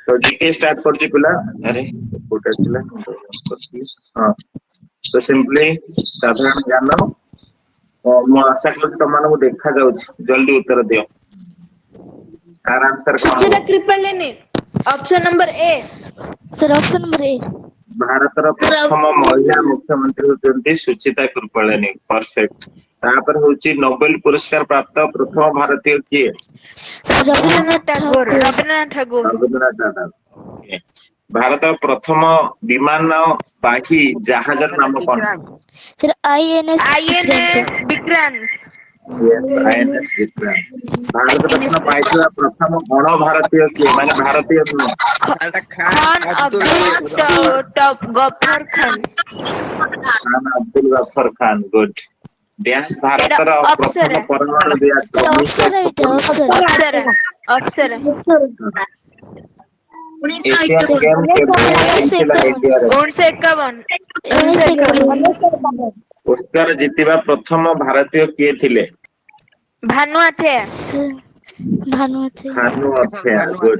तो GK start करछि पिला अरे कोटा सिला हां तो सिंपली साधारण ज्ञान मो आशा करछि तमानकु देखा जाउछि जल्दी उत्तर दियो आर आंसर कोन Sucheta Kripalani option number A sir option number A भारतर प्रथम महिला मुख्यमंत्री होती सुचिता कृपलानी परफेक्ट तापर होची नोबेल पुरस्कार प्राप्त प्रथम भारतीय किए रविन्द्रनाथ टैगोर रविन्द्रनाथ टैगोर ओके भारत प्रथम विमान बाही जहाज नाम कौन sir INS Vikrant INS Vikrant Bharat Ratna पाइथिला प्रथम गण भारतीय किए माने भारतीय खान गफ्फर खान अब्दुल गफ्फर खान गुड डैश भारतर प्रथम परमाणु अप्सरा एशियन गेम के 1951 पुरस्कार जीतिबा प्रथम भारतीय किए थिले भानु अथैया गुड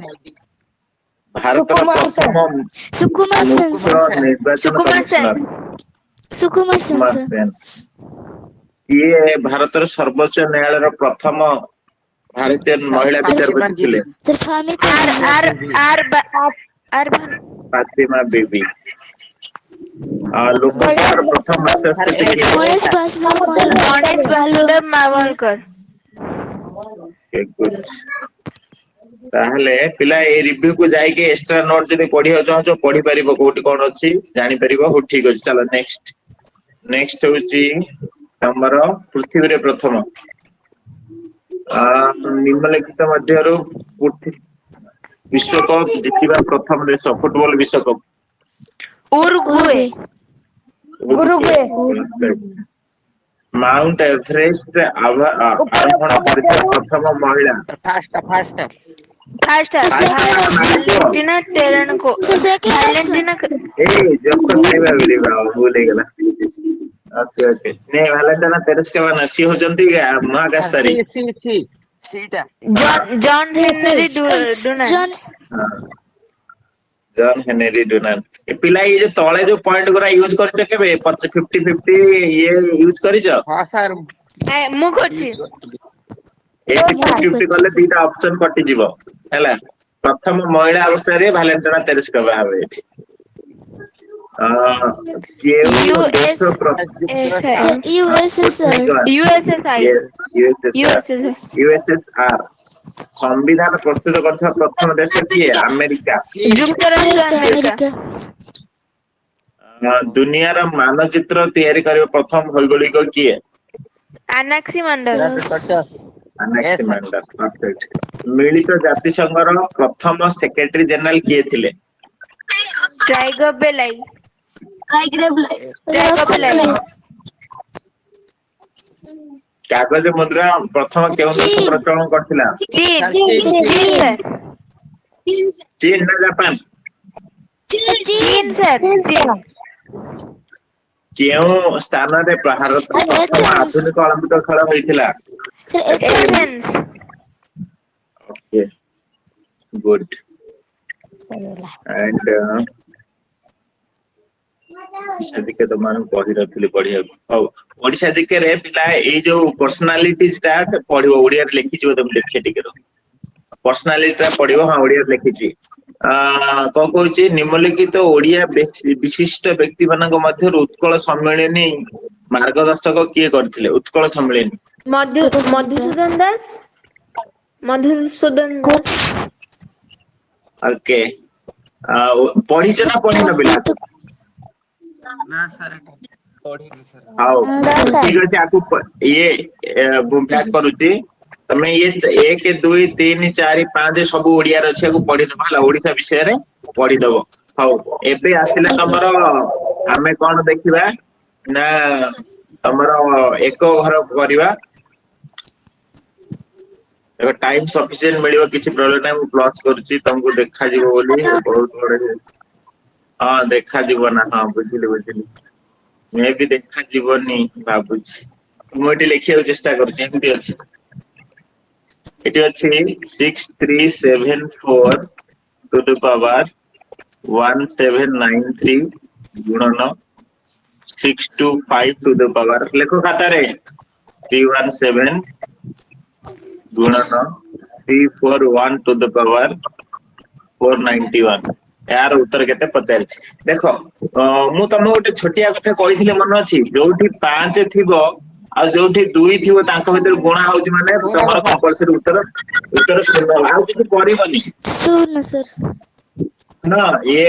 भारत प्रथम सुकुमार सेन ये भारतर सर्वोच्च न्यायालय प्रथम भारतीय महिला विचारपति थिले फातिमा बीबी लोकसभा प्रथम मावलकर ताहले पिला ए रिव्यू को जाई के एक्स्ट्रा नोट जदि पढियो चाहो पढि परिबो कोठी कोन अछि जानि परिबो हो ठीक अछि चलो नेक्स्ट होची हमर पृथ्वी रे प्रथम निम्नलिखित मध्यरु विश्व कप जितिबा प्रथम देश फुटबॉल विश्व कप उरुग्वे माउंट एवरेस्ट आरोहण करथिबा प्रथम महिला फास्ट वैलेंटिना टेरेनको वैलेंटिना ए जब तक नहीं मिलेगा भूल गला ओके ने वैलेंटिना टेरेस्का नसी हो जंती महाकाशरी सीटा जॉन हेनरी डुनान जॉन हेनरी डुनान ए पिला ये जो तळे जो पॉइंट गुरा यूज करछ केबे 50-50 ये यूज करिछ हां सर मु करछि 50-50 कले दीटा ऑप्शन कटि जीवो हैला प्रथम महिला अवस्था रे वैलेंटिना टेरेस्का बाहबे यूएसएसआर संविधान प्रस्तुत करथा प्रथम देश किए अमेरिका युक्तराष्ट्र दुनिया रा मानचित्र तैयारी करियो प्रथम भौगोलिक किए अनाक्सिमांडर परफेक्ट मिलित जाति संघर प्रथम सेक्रेटरी जनरल किए थिले ट्राइगोबेलाई कागज मुद्रा प्रथम केउ देश प्रचलन करथिला चीन ना जापान चीन सर केउ स्थान रे भारत प्रथम आधुनिक ओलंपिक खेल होइथिला एथेंस ओके गुड एंड जिके तो मान पढि रथिले पढिया हो ओडिसा जिके रे पिला ए जो पर्सनालिटी स्टार्ट पढिबो ओडिया रे लिखि छिबो तुम लिखे टिके रो पर्सनालिटी ता पढिबो हां ओडिया रे लिखि छि को कहछि निम्नलिखित तो ओडिया विशिष्ट व्यक्ति मानक मध्य उत्कल सम्मेलनी मार्गदर्शक किए करथिले उत्कल सम्मेलनी मधुसूदन दास ओके पढि छ ना पढि न बिला ना सर पढी सर हां ठीक अछि आपको ये बैक करूची तमे ये 1 2 3 4 5 सब ओडिया रे छै को पढि दबा हला ओडिसा विषय रे पढि दबो हाउ एबे आसिले तमरो हमें कोन देखिबा ना तमरो एको घर करबा एगो टाइम सफिशिएंट मिलिबो किछि प्रॉब्लम नै मु प्लस करूची तुमको देखा जीवो बोली बहुत बड़े हां देखा जीवो ना हां बुझिली मैं भी देखा जीवनी बाबूजी मोटी लिखियो चेष्टा करूची एमती अछि एटी अछि 6374 टू द पावर 1793 गुणन 625 टू द पावर लेखो खाता रे 317 गुणन 341 टू द पावर 491 यार उत्तर केते पचारछि देखो मु तुमको गोटे छोटिया कथा कहिथिले मन अछि जोठी 5 थिबो आ जोठी 2 थिबो तांको भीतर गुणा होउछि माने तमरो कंपलसरी उत्तर शून्य आ किछ परिबनी शून्य सर ना ये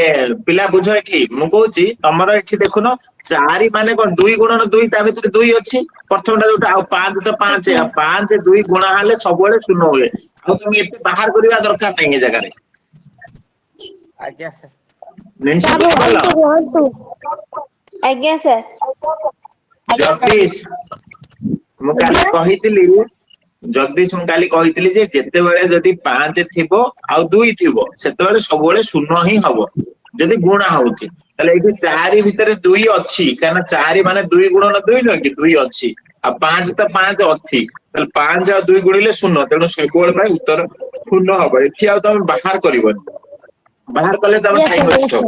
पिला बुझो एठी मु कहूछि तमरो एठी देखुनो 4 माने कोन 2 गुणन 2 ता भीतर 2 अछि प्रथमटा जोटा आ 5 तो 5 आ 5 2 गुणा हाले सबले शून्य होए आ तुम एठी बाहर करबा दरकार नै ए जगह रे आज्ञा सर निंसा बोला आज्ञा सर जगदीश मु काली कहितली जगदीश मु काली कहितली जे जेते बेले जदी 5 थिबो आ 2 थिबो सेते बेले सब बेले शून्य ही हबो जदी गुणा होउची तले एठी 4 भीतर 2 अछि काना 4 माने 2 गुणन 2 न कि 2 अछि आ 5 तो 5 अछि तले 5 आ 2 गुणिले शून्य तेनो सब बेले भाई उत्तर शून्य हबो एठी आ तुम बाहर करबो बाहर कले तम Yes, time sir, waste yes, हो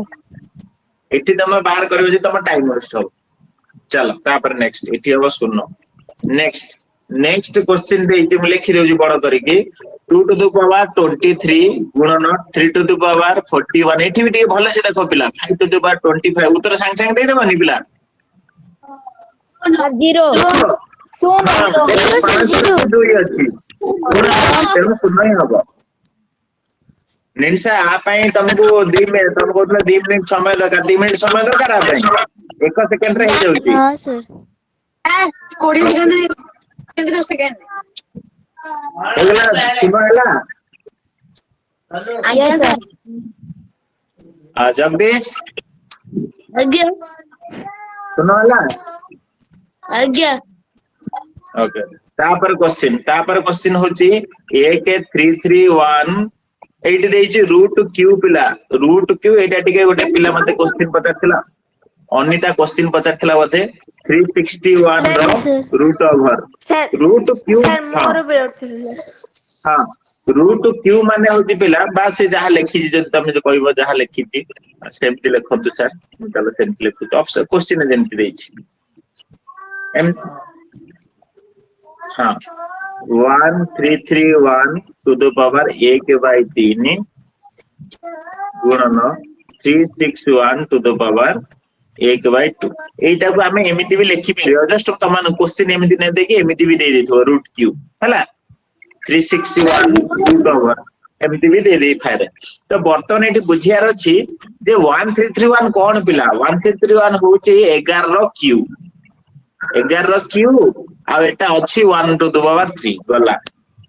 एठी तम बाहर करबो जे तम टाइम वेस्ट हो चलो तापर नेक्स्ट एठी हबो शून्य नेक्स्ट क्वेश्चन दे इति मु लिखि देउजी बड़ करिके 2 टू द पावर 23 गुणन 3 टू द पावर 41 एठी भी भले से देखो पिला 5 टू द पावर 25 उत्तर संग संग दे देबनी पिला 0 2 अछि तेनु शून्य ही हबो निंसा आ पई तुमको 2 मिनिट तुमको 2 मिनिट समय दरकार 2 मिनिट समय दरकार आ पई 1 सेकंड रे हो जाउची हाँ सर 20 सेकंड 10 सेकंड एगला सुनो एला आज्ञा सर आ जगदीश आज्ञा सुनो एला आज्ञा ओके तापर क्वेश्चन होची 1331 एटी देइची रूट क्यू पिला रूट क्यू एटा टिके गोटे पिला मते क्वेश्चन पचारथिला अनिता क्वेश्चन पचारथिला बते 361 रो root over root cube sir मोर हां रूट क्यू माने होती पिला बा से जहा लिखि जे तमे जो कहबो जहा लिखि छी सेमति लिखंतु सर चलो सेमति लिखु ऑप्शन क्वेश्चन जेमति देइची एम हां 1331 टू द पावर 1/3 गुणन 361 टू द पावर 1/2 एटा को हमें एमिति भी लिखि परियो जस्ट तमान क्वेश्चन एमिति नै देके एमिति भी दे देथो रूट क्यू हला 361 रूट ओवर एमिति भी दे दे फारे तो बर्तन एठी बुझियार अछि जे 1331 कोन पिला 1331 होची 11 रो क्यू 11 रो क्यू आ एटा अछि 1 टू द पावर 3 गला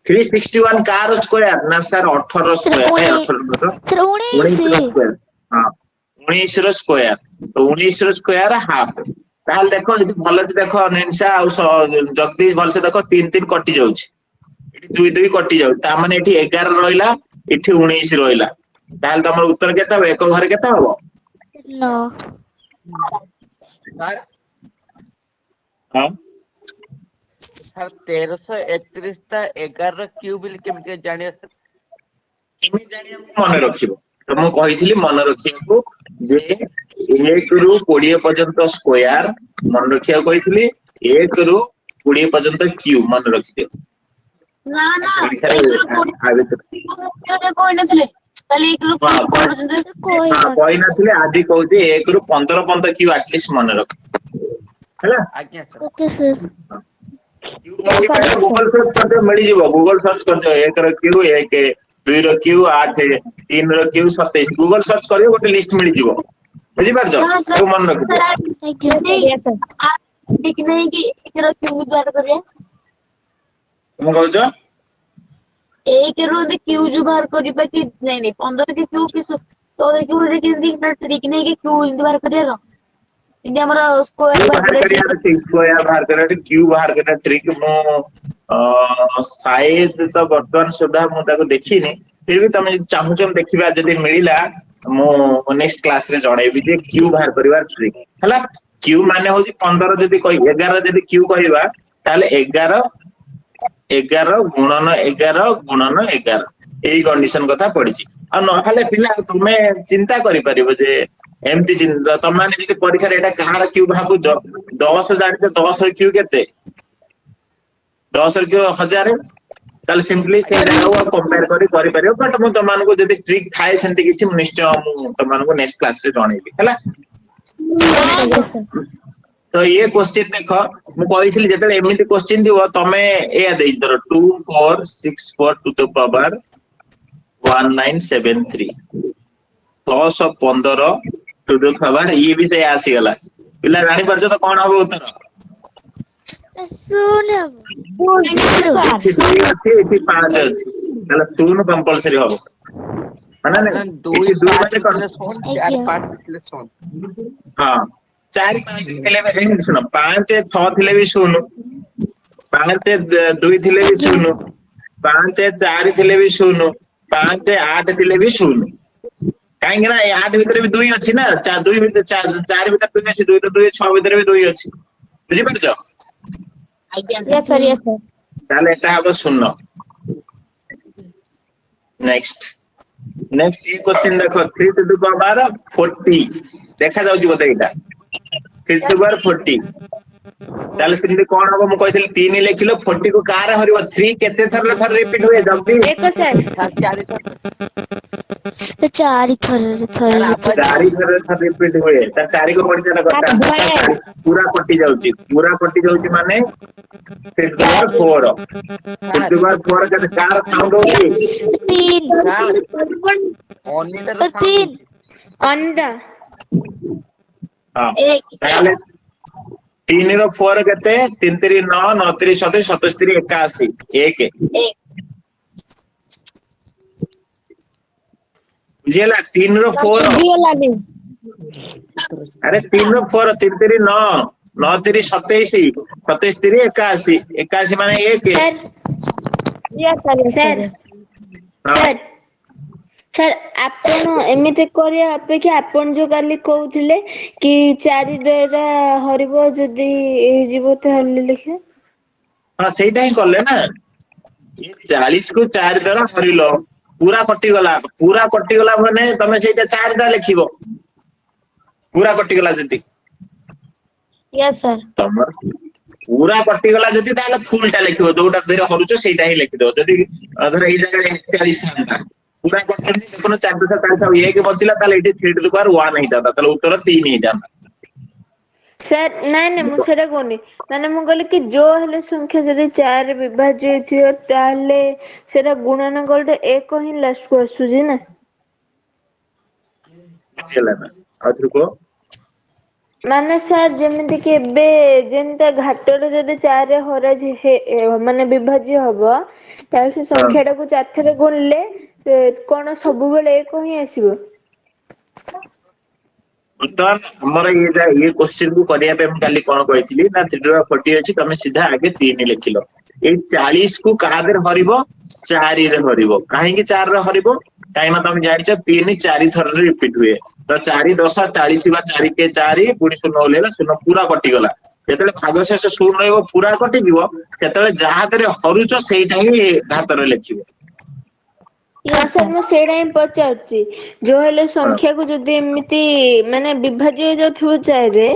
361 कार स्क्वायर ना सर 18 रो स्क्वायर 18 सर 19 स्क्वायर हां 19 रो स्क्वायर तो 19 रो स्क्वायर हाफ ताल देखो इति भले से देखो निंसा आ जगदीश भले से देखो 3 3 कटि जाउछ इति 2 2 कटि जाउ ता माने इति 11 रहिला इति 19 रहिला ताल तमर उत्तर केता हो एक घर केता हो 9 हां सर 1331 ता 11 क्यूब केमते जानिया सर केमि जानिया मन रखिबो तो मु कहिथिली मन रखिबो जे 1 रु 20 पर्यंत स्क्वायर मन रखिया कहिथिली 1 रु 20 पर्यंत क्यूब मन रखिदियो ना ना कोइ नथिले ताले 1 रु 20 पर्यंत कोई कोइ नथिले आदि कहूती 1 रु 15 पर्यंत क्यूब एटलीस्ट मन रख हैला आज्ञा sir okay sir Google search करते मिल जीवो गूगल सर्च करते 1 रो क्यू 1 2 रो क्यू 8 3 रो क्यू 27 गूगल सर्च करियो गोटे लिस्ट मिल जीवो बुझी पार जो तो मन रख आज्ञा सर ठीक नहीं कि 1 रो क्यू बार करिया तुम कहू जो 1 रो क्यू जो बाहर करिबा कि नहीं 15 के क्यू कि तो क्यू रे कि ट्रिक नहीं कि क्यू इन बाहर करिया इंडिया हमरा स्क्वायर बाहर करिया क्यू बाहर करिया ट्रिक मो शायद तो वर्तमान सुधा मु ताको देखिनी फिर भी तमे चाहू छ देखिबा जदी मिलिला मो नेक्स्ट क्लास रे जणाइबी जे क्यू बाहर करिवा ट्रिक हला क्यू माने होजी 15 जदी कोइ 11 जदी क्यू कहिबा ताले 11 11 गुणन 11 गुणन 11 एई कंडीशन कथा पड़ी आ नहले पिला तुमे चिंता करि परिबो जे एमती चिंता तुम माने जदि परीक्षा रे एटा कहार क्यू भाबु 10 जानि 10 रे क्यू केते 10 रे क्यू 1000 ताले सिंपली से जाओ कंपेयर करि परिबो बट मु तुम को जदि ट्रिक थाए सेंति किछि निश्चय मु तुम को नेक्स्ट क्लास रे जणैबी हला तो ये क्वेश्चन देख मु कहिथिली जेतले एमिति क्वेश्चन दिबो तमे एया देइ दर 2 4 6 4 to the power 1973 115 to the power ये भी से आसी गला पिला जानि परछ तो कोन हो उत्तर शून्य एठी 5 ताले शून्य कंपलसरी हो माने ने 2 माने कोन 4 5 ଥିଲେ 100 हां 4 5 थिले में सुनो 5 6 थिले भी सुनो 5 2 थिले भी सुनो 5 4 थिले भी सुनो 5 8 थिले भी सुनो काहे ना 8 भीतर भी 2 अछि ना 4 2 भीतर 4 भीतर 2 अछि 2 तो 2 6 भीतर भी 2 अछि बुझि परछ यस सर ताले एटा हबो सुनो नेक्स्ट ये क्वेश्चन देखो 3 टू द पावर 40 देखा जाउची बता एटा 3 टू द पावर 40 ताले सिंधे कोन हबो मु कहितली 3 लिखिलो 40 को कार हरिबो 3 केते थर रिपीट हुए जल्दी एक सर 4 तो 4 थर रिपीट हुए त 4 को पड़ी जाना करता पूरा कटि जाउची माने 3 to the power 4 3 to the power 4 के कार साउंड होगी 3 ओनिटा 3 अंडा हां ताले 3 रो 4 केते 3 3 9 9 3 7 77 81 1 बुझियला 3 रो 4 अरे 3 रो 4 3 3 9 9 3 27 27 81 81 माने 1 यस सर हां सर आपण एमिते करिया अपेक्षा आपण जो काली कहउथिले कि 4 द्वारा हरिबो जदी जीवो त हल्ली लिखे हां सेटा ही करले ना ये 40 को 4 द्वारा हरिलो पूरा कटि गला माने तमे सेटा 4 टा लिखिबो पूरा कटि गला जति यस सर तमर पूरा कटि गला जति ताले फुल टा लिखिबो जोटा धरे हरुचो सेटा ही लिखि दो जति धर एई जगह 40 था पूरा कटि देखो 4 2 40 अब 1 बचिला ताले एठी 3 टू द पावर 1 ही जाता ताले उत्तर 3 ही जाता सर नहीं मु सेटा कोनी माने मु कहले कि जो हले संख्या जदी 4 रे विभाज्य थियो ताले सेटा गुणन करले 1 ही लास्ट को आसुजी ना चला ना आथु को माने सर जेमिति कि बे जेंता घाटर जदी 4 रे हरा जे माने विभाज्य हबो ताले से संख्याटा को 4 थरे गुणले कोन सब बेले 1 ही आसीबो उत्तर हमर ये क्वेश्चन को करिया पे हम काली कोन कहितली ना 340 अछि तमे सीधा आगे 3 लिखिलो ए 40 को कादर हरिबो 4 रे हरिबो काहे कि 4 रे हरिबो काहे ना तमे जानि छ 3 4 थर रे रिपीट हुए तो 4 10 40 बा 4 के 4 पुणी 0 लेला 0 पूरा कटि गला जेतले भाग शेष 0 रहबो पूरा कटि दिबो केतले जहा तरे हरुचो सेटा ही घात रे लिखिबो यस सर मु सेडा ही पचाउची जो हले संख्या को जदी एमिति माने विभाज्य हो जाथु 4 रे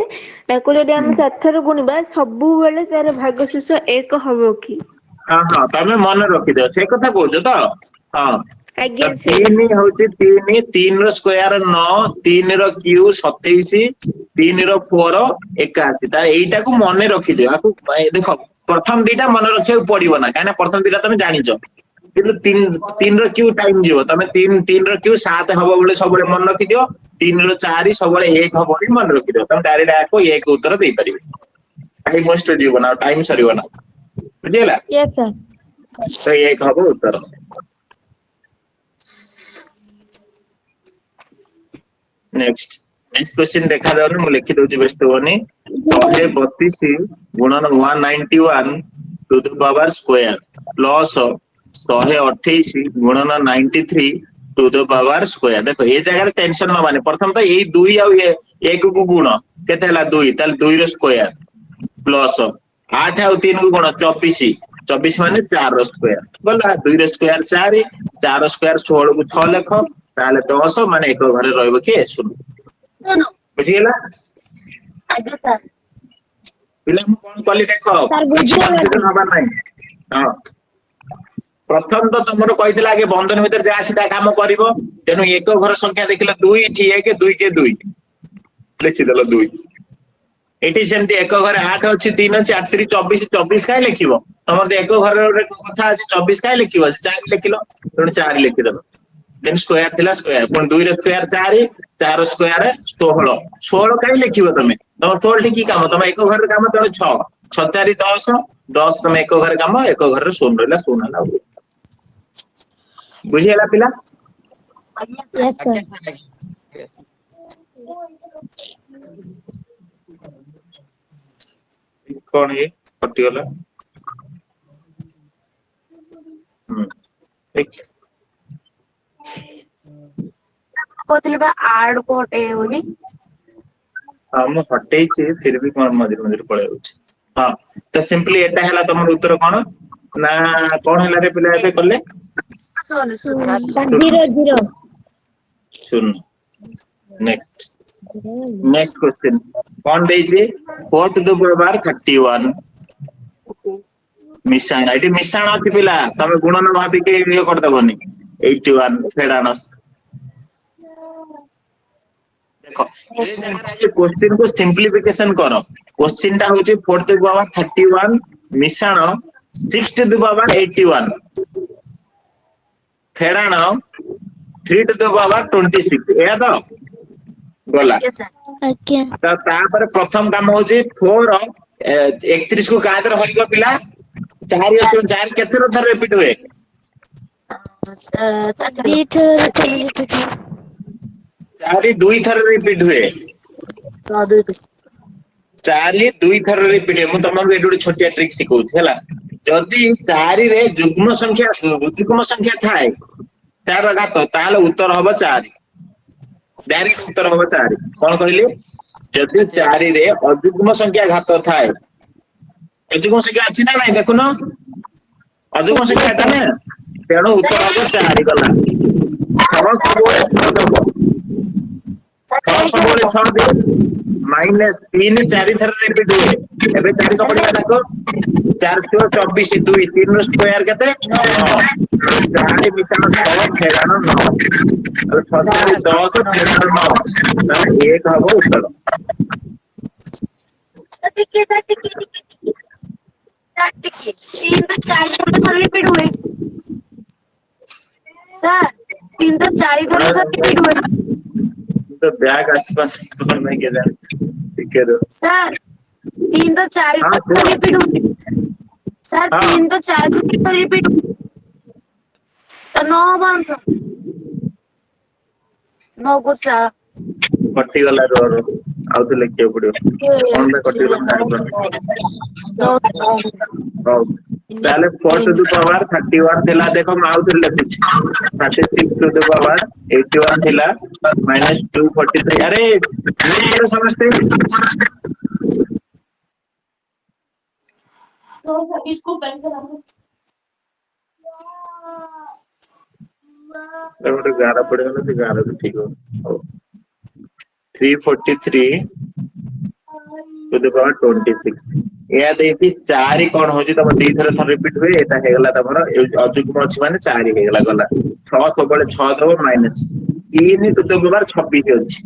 ताको जदी हम 4 थर गुणबा सबु बेले तार भाग शेष 1 हबो की हां हां तमे मन रखि दे से कथा कहजो तो हां आज्ञा 3 होची 3 रो स्क्वायर 9 3 रो क्यू 27 3 रो 4 81 ता एटा को मन रखि दे आकु देखो प्रथम दीटा मन रखे पड़िबो ना काहे ना प्रथम दीटा तमे जानि छ किंतु 3 रो क्यू टाइम जीवो तमे 3 रो क्यू 7 हबो बोले सब मन रखि दियो 3 रो 4 सब 1 हबो नि मन रखि दियो तमे डायरेक्ट आको 1 उत्तर दे परिबे टाइम वेस्ट जीवो ना टाइम सरिबो ना बुझियला यस सर तो 1 हबो उत्तर नेक्स्ट क्वेश्चन देखा जाउनी मु लिखि दोची व्यस्त होनी 132 गुणन 191 to the power square plus 128 गुणन 93 टू द पावर स्क्वायर देखो ए जगह टेंशन न माने प्रथम तो ए 2 आ 1 को गुण केते हला 2 ताल 2 रो स्क्वायर प्लस 8 आ 3 को गुण 24 24 माने 4 रो स्क्वायर गला 2 रो स्क्वायर 4 4 स्क्वायर 16 को 6 लेख ताले 10 माने एक घरे रहइबो के 0 बुझियला आगे सर पिला मु कोन कली देखो सर बुझियला हबा नै हां प्रथम तो तुमरो कहितला आगे बंधन भीतर जा सीधा काम करिवो तेनु एक घर संख्या देखिला 2 ठी है के 2 के 2 लिखि देलो 2 एटी सेमती एक घर 8 अछि 3 अछि 8 3 24 24 काय लिखिबो तमर एक घर रे कथा अछि 24 काय लिखिबो 4 लिखिलो तेनु 4 लिखि देलो देन स्क्वायर थिला स्क्वायर कोन 2 रे स्क्वायर 4 4 स्क्वायर 16 16 काय लिखिबो तमे तमर 16 ठी की काम तमे एक घर रे काम तमे 6 6 4 10 10 तमे एक घर काम एक घर रे 16 रहला 16 ला बुझियला पिला यस सर कौन ये पट्टी वाला ठीक कोतले बा आड कोटे होली हम हटै छी फिर भी कोन मझिर मझिर पळे होछ हां तो सिंपली एटा हला तमर उत्तर कोन ना कोन हला रे पिला एते करले 0 सुन नेक्स्ट नेक्स्ट क्वेश्चन कौन दे छी 4 टू द पावर 31 मिशान आइटी मिशान अछि पिला तमे गुणन भाबी के ये कर दबनी 81 फेडानो देखो ये जगह क्वेश्चन को सिंपलीफिकेशन करो क्वेश्चन टा होची 4 टू द पावर 31 मिशान 6 टू द पावर 81 फेडानो 3 टू द पावर 26 या तो गला ओके तो तापर प्रथम काम होची 4 31 को कादर होइबो पिला 4 अछि 4 केते रो थर रिपीट हुए 4 2 थर रिपीट हुए 4 2 थर रिपीट है मु तमन एडुडी छोटिया ट्रिक सिखौ छला जदी 4 रे जुग्म संख्या थाए 4 घात ताले उत्तर होबो 4 डायरेक्ट उत्तर होबो 4 कोन कहली जदी 4 रे अजुग्म संख्या घात थाए अजुग्म संख्या अछि ना नहीं देखुनो अजुग्म संख्या था ना तेणु उत्तर होबो 4 गला माइनस 3 4 थर रिपीट हुए एबे 4 का पड़िया देखो 4 से 24 2 3 रो स्क्वायर केते 4 मिशान 6 फेरानो 9 और 6 10 फेरानो 9 ताले 1 हबो उत्तर टिके 3 तो 4 थर रिपीट हुए सर 3 तो 4 थर रिपीट हुए तो बैग आसपास तो नहीं के जान ठीक है सर 3 तो 4 थर रिपीट हुए सर 3 तो 4 थर रिपीट तो 9 बांस 9 को 4 कटि गला रो आउ तो लिखियो पड़ियो कोन में कटि गला ताले 4 टू द पावर 31 थिला देखो माउ तो लिखि 36 टू द पावर 81 थिला माइनस 243 अरे ये समझते तो इसको बंद करा तो 11 पड़ेगा ना तो 11 तो ठीक हो 343 टू द पावर 26 या देखि 4 कोन होजी तम दी थर रिपीट हुए एटा हे गला तमरो अजुग्म अछि माने 4 हे गला गला 6 सबले 6 दबो माइनस 3 टू द पावर 26 अछि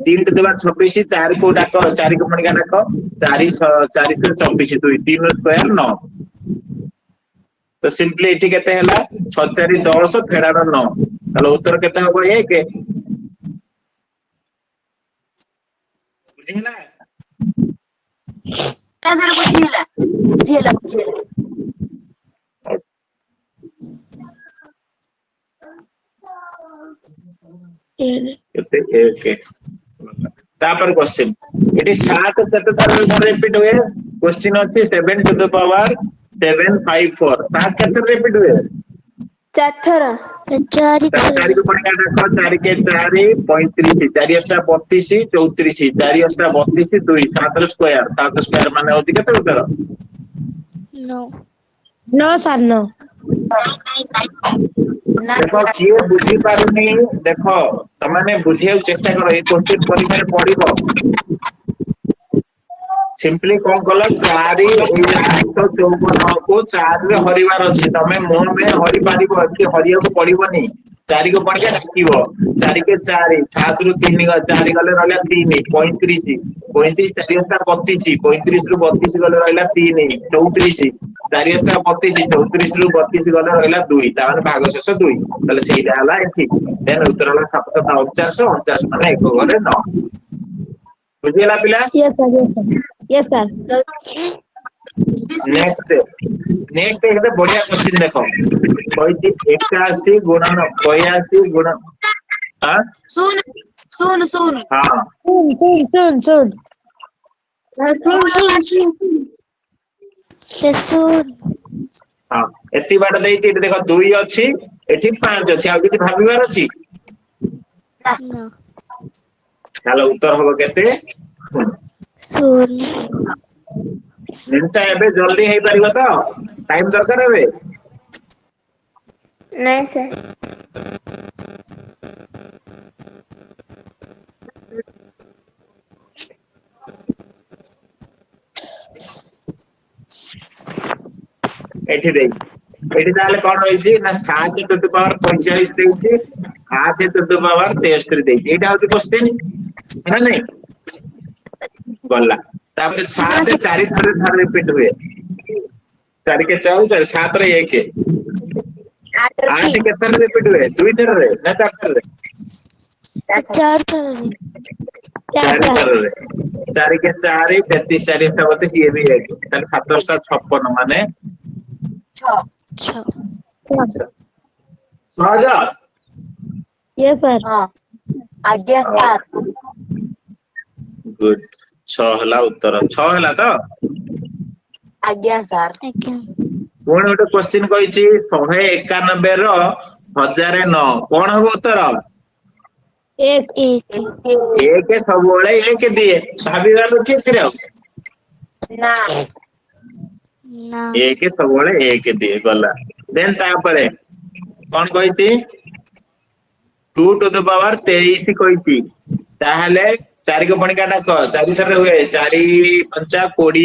3 टू द पावर 26 4 को डाको 4 को मणिका डाको 4 4 से 24 2 3 स्क्वायर 9 तो सिंपली एठी केते हला 6 4 10 फेडार 9 ताले उत्तर केते होबो 1 बुझिला सर बुझिला केते 1 तापर क्वेश्चन एटी 7 केते तार रिपीट हुए क्वेश्चन अछि 7 टू द पावर 754 7 केते रिपीट हुए 4 थर 4 4 को पड़का देखो 4 के 4 35 4 अष्टा 32 34 4 अष्टा 32 2 7 स्क्वायर माने होती केते उत्तर 9 No, sir, no. देखो किए बुझी पारुनी देखो तमाने बुझिया चेष्टा करो ए क्वेश्चन परीक्षा पड़िबो सिंपली कौन कल 4 354 को 4 रे हरिवार अछि तमे मोह में हरि पारिबो कि हरिया को पड़िबोनी 4 को पड़ के डाकिबो 4 के 4 7 रु 3 4 गले रहला 3 35 35 4 32 35 रु 32 गले रहला 3 34 4 32 34 रु 32 गले रहला 2 ताने भाग शेष 2 तले सेइदा हला एठी देन उत्तर हला 749 49 माने 1 गले 9 बुझिला पिला Yes, sir. Yes, sir. Yes, sir. Next एक बढ़िया क्वेश्चन देखो कहिछि 81 गुणन 82 गुणन हां सुन सुन सुन हां Soon. हां एति बाट देइछि एति देखो 2 अछि एठी 5 अछि आ किछि भाबिबार अछि No. चलो उत्तर होबो केते Soon. निंता एबे जल्दी हेइ परिबो तो टाइम दरकार हेबे नहीं सर। एठी देई एठी ताले कोन होइछि ना 7 टू द पावर 45 देइछि 8 टू द पावर 63 देइछि एटा होछि क्वेश्चन है नहीं गल्ला तापर 7 4 थरे रिपीट हुए 4 के 4 7 रे 1 8 के थरे रिपीट हुए 2 थरे रे ना 4 थरे रे 4 थर 4 थरे रे 4 के 4 33 4 32 ये भी है ताले 756 माने 6 सहज Yes, sir. आज्ञा सर गुड 6 हला उत्तर 6 हला तो आज्ञा सर कोन गोटे क्वेश्चन कहिछि 191 रो 1009 कोन हो उत्तर एक एक सबोले एक दिए भाबिबार अछि थिरे ना ना एक सबोले एक दिए गला देन तापरे कोन कहिछि 2 टू द पावर 23 कहिछि ताहले 4 को पणी काटा क 4 सरे हुए 4 5 20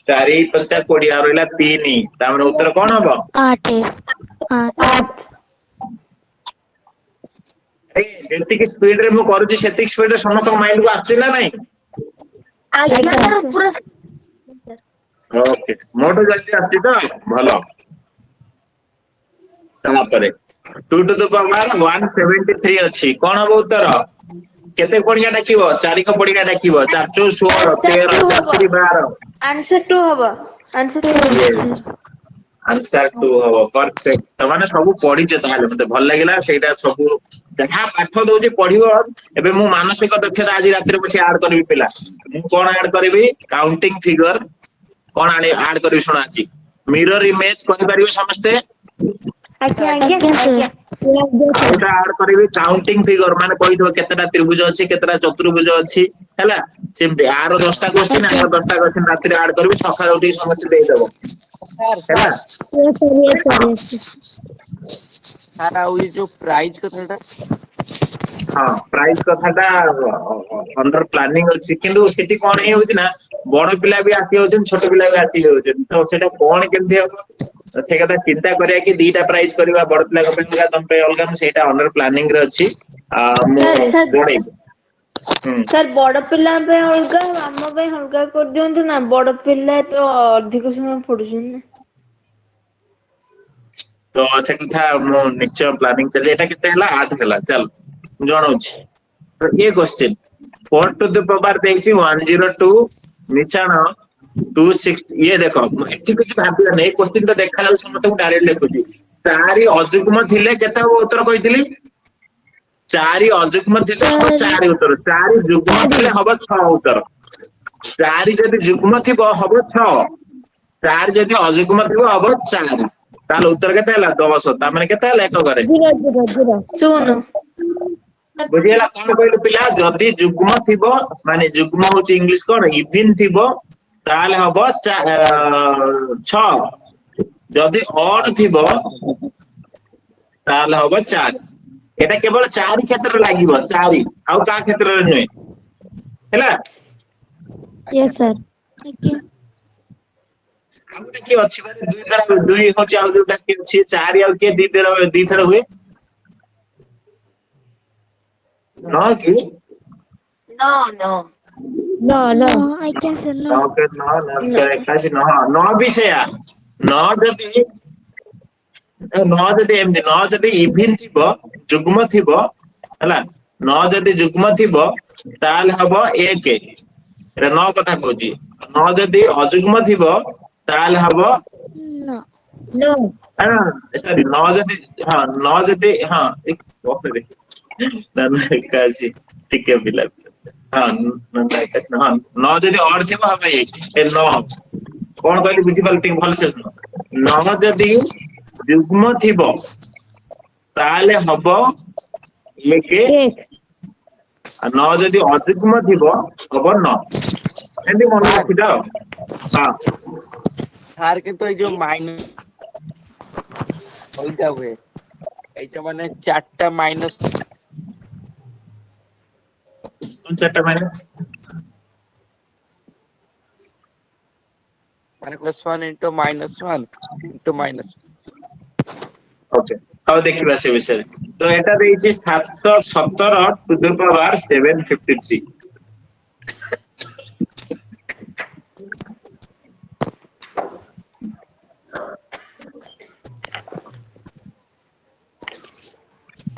4 5 20 आ रहला 3 तामने उत्तर कोन हबो 8 8 ए जेति की स्पीड रे मु करूछि सेति स्पीड रे समस्त माइंड को आछि ना नहीं आज्ञा सर पूरा ओके मोटो जल्दी आछि तो भलो तापरे 2 टू द पावर 173 अछि कोन हबो उत्तर केते पड़िया डाकिबो 4 को पड़िया डाकिबो 4 4 16 13 12 आंसर 2 हबो आंसर 2 आंसर 2 हबो परफेक्ट तमाने सब पढि जे ताले मते भल लागिला सेटा सब जहा पाठ दोजे पढिबो एबे मु मानसिक दक्षता आज रात्रि बसी ऐड करबी पिला मु कोन ऐड करबी काउंटिंग फिगर कोन ऐड करबी सुनाची मिरर इमेज कहि परिबे समस्ते आज्ञा आउटा ऐड करबी काउंटिंग फिगर माने कहि दो केतेटा त्रिभुज अछि केतेटा चतुर्भुज अछि हैला सिम्पली आरो 10टा क्वेश्चन आरो 10टा क्वेश्चन रात्रि ऐड करबी सकाळ उठी समस्त देई देबो हैला सर आ ये जो प्राइस कथाटा हां प्राइस कथाटा अंडर प्लानिंग अछि किंतु सिटी कोन हे होछि ना बड़ पिला भी आसी होछन छोट पिला भी आसी होछन तो सेटा कोन केंथि हो से कथा चिंता करिया कि दीटा प्राइस करबा बड़ पिला को पेला तम पे अलगा सेटा अंडर प्लानिंग रे अछि मु जोडे सर बड़ पिला पे अलगा हम पे अलगा कर दियंतु ना बड़ पिला तो अधिक समय पढुछन ना तो से कथा मु निश्चय प्लानिंग चले एटा केते हला 8 हला चल जणौछि तो ये क्वेश्चन 4 टू द पावर देछि 102 निशान 26 ये देखो एठी कुछ भाबिया नै क्वेश्चन तो देखा लाउ समस्त को डायरेक्ट लिखुछि 4 अजुग्म थिले केता उत्तर कहितली 4 अजुग्म थिले 4 उत्तर 4 जुग्म थिले हबो 6 उत्तर 4 जदि जुग्म थिबो हबो 6 4 जदि अजुग्म थिबो हबो 4 ताल उत्तर केते हला 10 ता माने केते हला एक करे 0 सुन बुझियला कोन कहलु पिला जदि जुग्म थिबो माने जुग्म होची इंग्लिश कोन इवन थिबो ताले हबो 6 जदि ऑड थिबो ताल हबो 4 एटा केवल 4 क्षेत्र लागिबो 4 आउ का क्षेत्र रे नुय हैला Yes, sir. आउटे की अछि बारे दुई तरह दुई होछि आउ दुटा की अछि 4 आउ के दी थर हुए न की No, no. No, no. I can say न के न एकासी न न विषया न जदि इभिन थिबो जुग्म थिबो हला न जदि जुग्म थिबो ताल हबो 1 एटा न कथा कहूची न जदि अजुग्म थिबो ताल हबो No. सॉरी न जदि हां न जदि हां एक ओके ना एकासी ठीक है बिला हां न एकासी हां न जदि और थिबो हम ए न कोन कहली बुझी पाल ठीक भल से सुनो न जदि जुग्म थिबो ताले हबो 1 Ek. न जदि अजुग्म थिबो हबो न एंदी मन रखि जाओ हां सार किंतु ए जो माइनस ओइटा हुए एटा माने 4टा माइनस तुम चारटा माइनस माने +1 * -1 * माइनस ओके अब देखिबा से विषय तो एटा देइछि 717 टू द पावर 753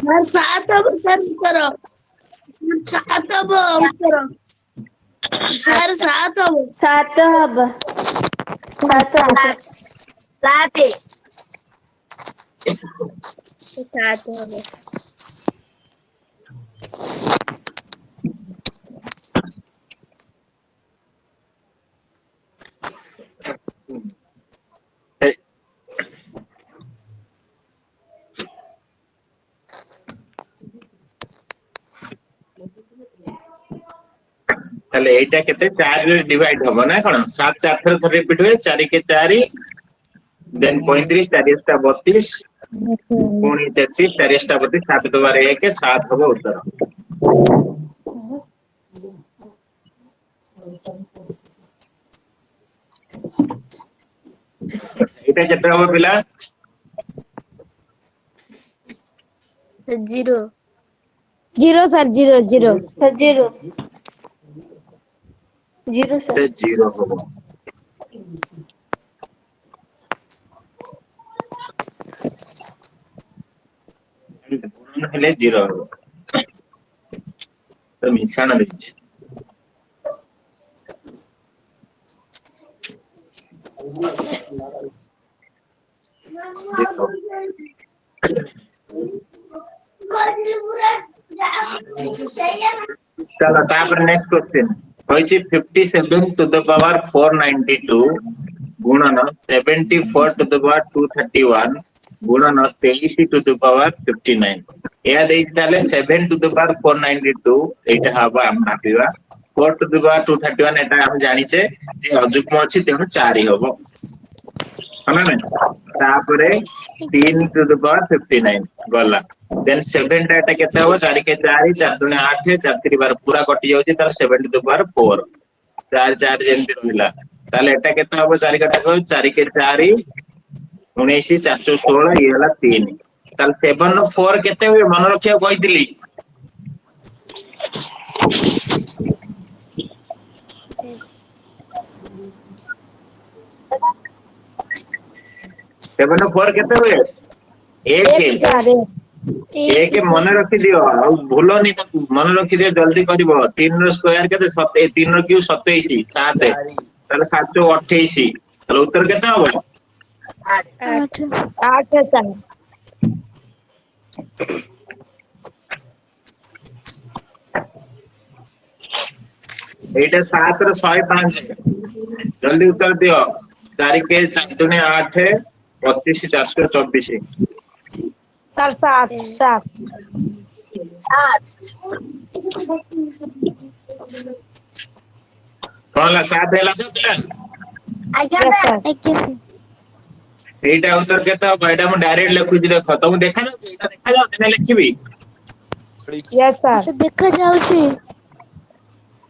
Sir, सात अब सर करो. सात अब करो. Sir, सात अब. 7 हब 7 Late. सात अब. ताले एटा केते 4 रे डिवाइड होबो ना कोन 7 4 थर थर रिपीट हुए 4 के 4 देन 35 4 टा 32 पुणी 33 4 टा 32 7 2 1 7 होबो उत्तर एटा केते होबो पिला 0 Zero, sir. Zero, zero. 0 0 से 0 होबो पूर्ण हेले 0 होबो तो मिछाण देछि देखो चलो तापर नेक्स्ट क्वेश्चन होइछि 57 टू द पावर 492 गुणन 74 टू द पावर 231 गुणन 23 टू द पावर 59 या देइछि ताले 7 टू द पावर 492 एटा हबा हम भाबिबा 4 टू द पावर 231 एटा हम जानिचे जे अजुग्म अछि तेनु 4 हबो हना नै तापरे 3 टू द पावर 59 गला देन 7 टा एटा केते हो 4 के 4 4 दुने 8 4 3 बार पूरा कटि जाउची तार 7 टू द पावर 4 4 4 जेंति रहिला ताले एटा केते हो 4 कटा को 4 के 4 19 4 16 ये हला 3 ताल 7 नो 4 केते हुए मन रखिया कहितली सेवन फोर केते हुए एक Ek, sir. एक मन रखि दियो आ भूलनी मन रखि दियो जल्दी करिवो 3 रो स्क्वायर केते 3 रो क्यूब 27 7 ताले 7 रो 28 ताले उत्तर केते होबो 8, sir. एटा 7 रो 105 जल्दी उत्तर दियो 4 के 4 दुने 8 25 424 Sir, सात, सात. कोनला 7 हैला तो पिला Aja, Yes, sir. sir. ଏଇଟା ଉତ୍ତର କେତେ ହବ? ଏଇଟା ମୁଁ ଡାଇରେକ୍ଟ ଲେଖୁଛି ଦେଖ, ତମକୁ ଦେଖାଯାଉଛି? ଏଇଟା ଦେଖାଯାଉଛି ନା ଲେଖିବି? Yes, sir. ଦେଖା ଯାଉଛି।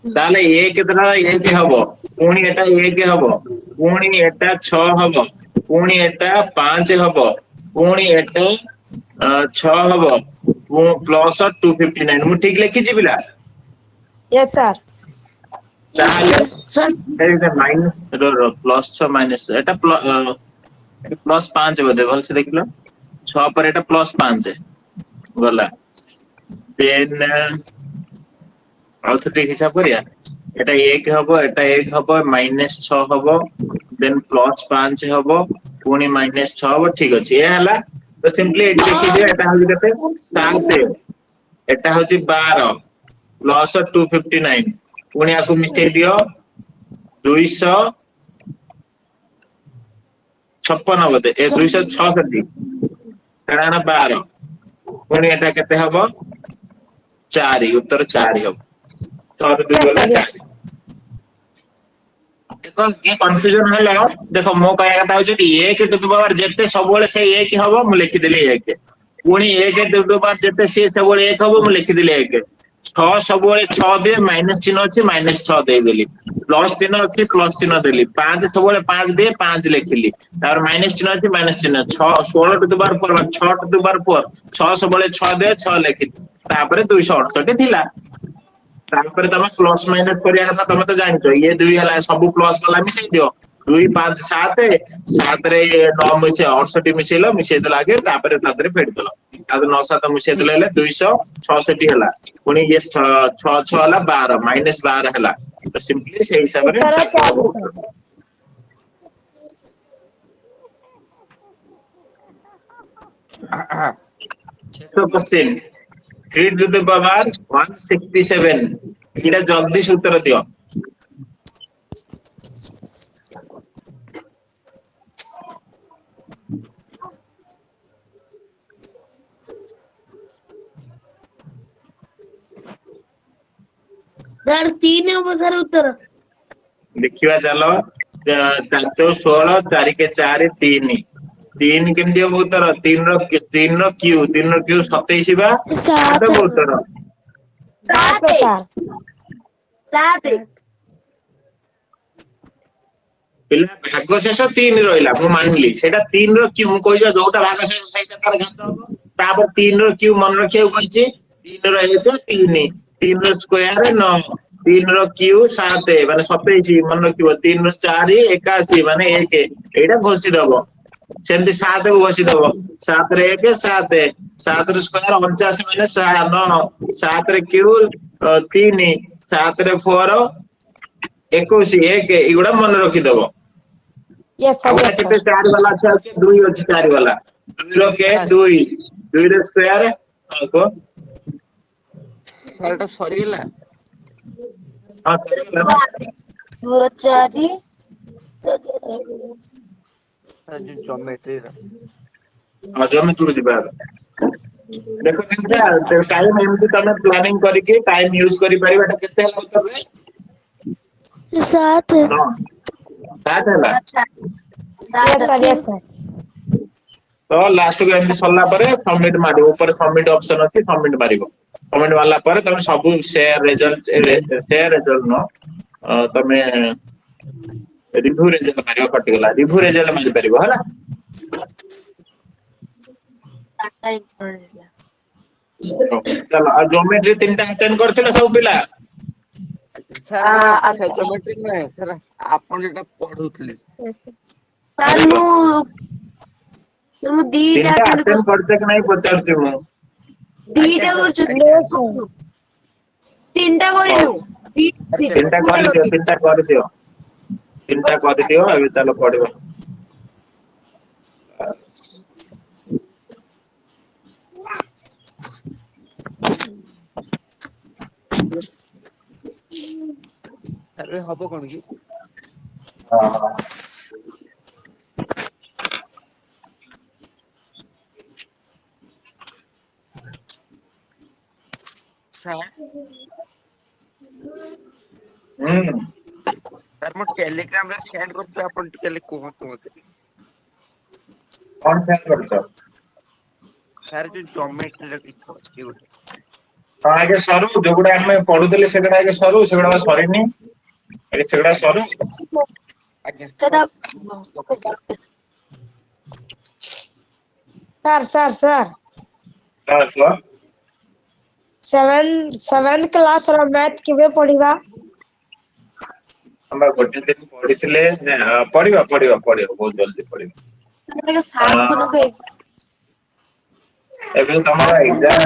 ତାହେଲେ ଏ କେତେଟା? 1 ହବ, ପୁଣି ଏଟା 1 ହବ, ପୁଣି ଏଟା 6 ହବ, ପୁଣି ଏଟା 5 ହବ, ପୁଣି ଏଟା 6 ହବ, ପ୍ଲସ 259। ମୁଁ ଠିକ ଲେଖିଛି ପିଲା? Yes, sir. ତାହେଲେ ମାଇନସ ପ୍ଲସ 6 ମାଇନସ ଏଟା ପ୍ଲସ 5 ବୋଧେ, ଭଲସେ ଦେଖିଲ। 6 ପରେ ଏଟା ପ୍ଲସ 5 ଗଲା। ଦେନ୍ ଆଉ ଥରେ ଟିକେ ହିସାବ କରିବା। এটা 1 হব, এটা 1 হব, মাইনাস 6 হব, দেন প্লস 5 হব, পুଣି মাইনাস 6 হব। ঠিক ଅଛି, ଏ ହେଲା। ତ ସିମ୍ପଲି ଏଠି ଲେଖିଦିଅ, এটা ହଉଛି କେତେ? 7, এটা ହଉଛି 12 ପ୍ଲସ 259, ପୁଣି ଆକୁ ମିଶେଇ ଦିଅ 256 ବୋଧେ, 266, ଏଟା ହେଲା 12, ପୁଣି ଏଟା କେତେ ହବ? 4, ଉତ୍ତର 4 ହବ। 6 ରୁ 2 ଗଲା 4। देखो ये कंफ्यूजन है। देखो मो कहया कथा होची कि 1 टू द पावर जेते सबले से 1 हबो मु लिखि देली 1, पुणी 1 टू द पावर जेते से सबले 1 हबो मु लिखि देली 1, 6 सबले 6 दे माइनस चिन्ह अछि माइनस 6 दे देली, प्लस चिन्ह अछि प्लस चिन्ह देली, 5 सबले 5 दे 5 लिखिली, तार माइनस चिन्ह अछि माइनस चिन्ह, 6 16 to the power 4 6 to the power 4, 6 सबले 6 दे 6 लिखिली, तापर 268 थिला। तापर तमे प्लस माइनस करिया कथा तमे तो जानछो, ये 2 हला सब प्लस वाला मिसै दियो, 2 5 7 7 रे 9 मिसे 68 मिसेलो, मिसे देला आगे तापर तादरे फेड देलो, तादरे 9 7 मिसे देले 266 हला, पुनी ये 6 6 हला 12 माइनस 12 हला। तो सिंपली से हिसाब रे उत्तर 4, तो क्वेश्चन 3 टू द पावर 167, एटा जल्दी उत्तर दियो। सर 3 हबो सर उत्तर। देखिवा चलो, 4 चौ 16, 4 के 4 3, 3 केमती हबो उत्तर? 3 रो क्यू 27 बा 7 हबो उत्तर। 7, sir. 7 पिला भाग शेष 3 रहिला, मु मानली सेटा 3 रो क्यू, मु कहिजा जोटा भाग शेष सेटा तार घात हबो, तापर 3 रो क्यू मन रखिया कहिछि, 3 रो हेतु 3, 3 रो स्क्वायर 9, 3 रो क्यू 7 माने 27 मन रखिबो, 3 रो 4 81 माने 1, एटा घोषि दबो। सेमती 7 को घोषि दबो, 7 रे 1 7, 7 रो स्क्वायर 49 माने 9, 7 रे क्यू 3, 7 रे 4 21 1, एगुडा मन रखि दबो। Yes, sir. आउटा Yes, केते sir. 4 वाला छै, 2 अछि 4 वाला, 2 रो के 2, 2 रो स्क्वायर को ସାରଟା ସରିଗଲା। हां सही 2 रो 4 ଆଜି ଜମେଟ୍ରିର हां जमे तुड़ दिबा। देखो केनसा टाइम एमती तमे प्लानिंग करिके टाइम यूज करि परिबा, एटा केते होला उत्तर रे? 7 नो 7 होला। Yes, sir. Yes, sir. तो लास्ट को एमती सरला परे सबमिट मारिबो, ऊपर सबमिट ऑप्शन अछि, सबमिट मारिबो। सबमिट वाला परे तमे सब शेयर रिजल्ट नो तमे रिव्यू रिजल्ट मारिबो, कटिगला रिव्यू रिजल्ट मारि परिबो होला। चलो आ ज्योमेट्री 3टा अटेंड करथिला सब पिला? ସାର୍ ସେ ଜମେଟ୍ରି ନୁହେଁ ସାର୍, ଆପଣ ଯେଟା ପଢୁଥିଲେ। सर मु 2टा 3टा अटेंड अटेंड करते कि नहीं पचारती हूं। 2टा करछु, No, sir. 3टा करिनु, 3टा कर दियो, 3टा कर दियो, 3टा कर दियो, अबे चलो पढ़िबो। ସାର୍ ହବ କଣ କି? हां ସାର୍ हम्म ସାର୍ ମୁଁ ଟେଲିଗ୍ରାମରେ ସେଣ୍ଡ କରୁଛି, ଆପଣ ଟିକେ କୁହନ୍ତୁ ମତେ। कौन ख्याल करते हो ସାର୍ ଯୋଉ ଜମେଟ୍ରିର କିଛି ଅଛି ଗୋଟେ हाँ आगे सरू जोगुड़ा आमे पढुतले सेगुड़ा आगे सरू सेगुड़ा सरीनी आगे सेगुड़ा सरू ଆଜ୍ଞା ସେଟା सर तो सेवन क्लास ର मैथ केबे पढ़िबा हम गोटे दिन पढितले पढिबा बहुत जल्दी पढिबा ଟିକେ ସାର୍ ମାନଙ୍କୁ एबे तमरा एग्जाम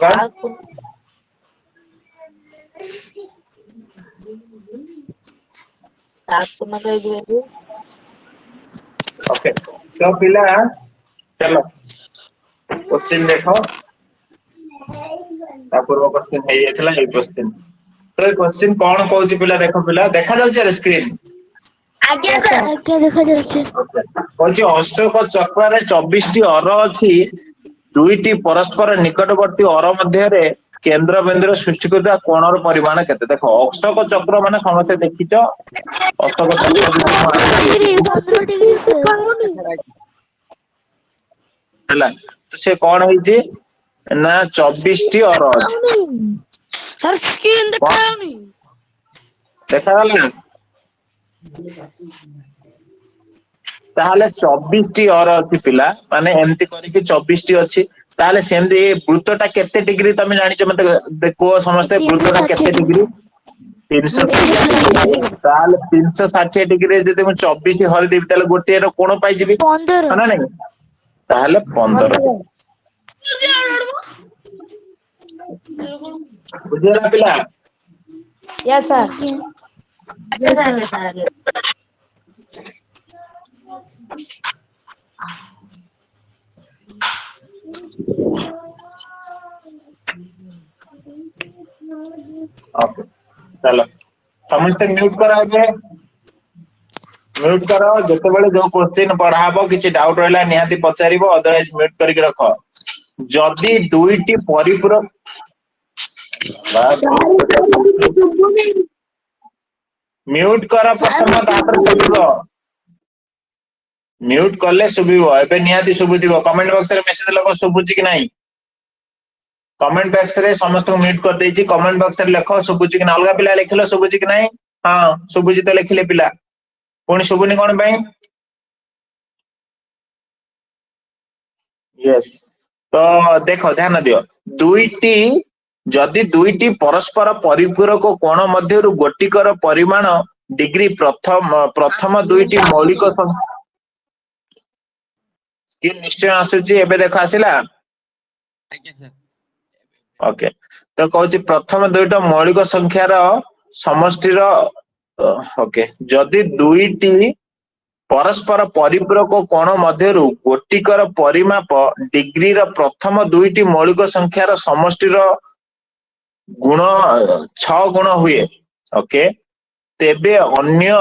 का ओके तो पिला चलो क्वेश्चन देखो पूर्व क्वेश्चन है ये थला ये क्वेश्चन तो ये क्वेश्चन कौन कहूची पिला देखा जाउची रे स्क्रीन आज्ञा सर ଆଜ୍ଞା ଦେଖାଯାଉଛି। कहूची अशोक चक्र रे 24 टी अर अछि दुईटी परस्पर निकटवर्ती अर मध्य रे केंद्र बिंदु सृष्टि करता कोणर परिमाण केते देखो अशोक चक्र माने समस्त देखिचो अशोक चक्र 15 डिग्री से हला तो से कौन होईची ना 24 टी अर अछि सर स्क्रीन देखाउनी देखा गला ताहले 24 टी अर अछि पिला माने एमती करी कि 24 टी अछि ताहले सेमदी वृत्तटा केते डिग्री तमे जानिछ मते देखो समस्त वृत्तटा केते डिग्री 360 ताहले 360 डिग्री जदि मैं 24 हरि देबी ताहले गोटे रो कोण पाई जिबी 15 ना नहीं ताहले 15 बुझिला पिला यस सर ओके चलो समस्त म्यूट करा जे म्यूट करो जते बेले जो क्वेश्चन पढाबो किछि डाउट रहला निहाती पचारिबो अदरवाइज म्यूट करके रखो जदी दुईटी परिपूरक म्यूट करा प्रथम तापर सुबिबो म्यूट करले सुबिबो एबे निहाती सुबुदिबो कमेंट बॉक्स रे मेसेज लगो सुबुची कि नाही कमेंट बॉक्स रे समस्त को म्यूट कर देछि कमेंट बॉक्स रे लिखो सुबुची कि ना अलगा पिला लिखलो सुबुची कि नाही हां सुबुची तो लिखले पिला पुणी सुबुनी कोन भाई यस तो देखो ध्यान दियो दुईटी जदि दुईटी परस्पर परिपूरक कोण मध्यरु गोटिकर परिमाण डिग्री प्रथम दुईटी मौलिक स्क्रीन निश्चय आसुची एबे देखो आसिला ଆଜ୍ଞା ସାର୍ ओके तो कहूची प्रथम दुईटा मौलिक संख्यार समष्टिर ओके जदि दुईटी परस्पर परिपूरक कोण मध्यरु गोटिकर परिमाप डिग्री र प्रथम दुईटी मौलिक संख्यार समष्टिर गुण 6 गुण हुए ओके तेबे अन्य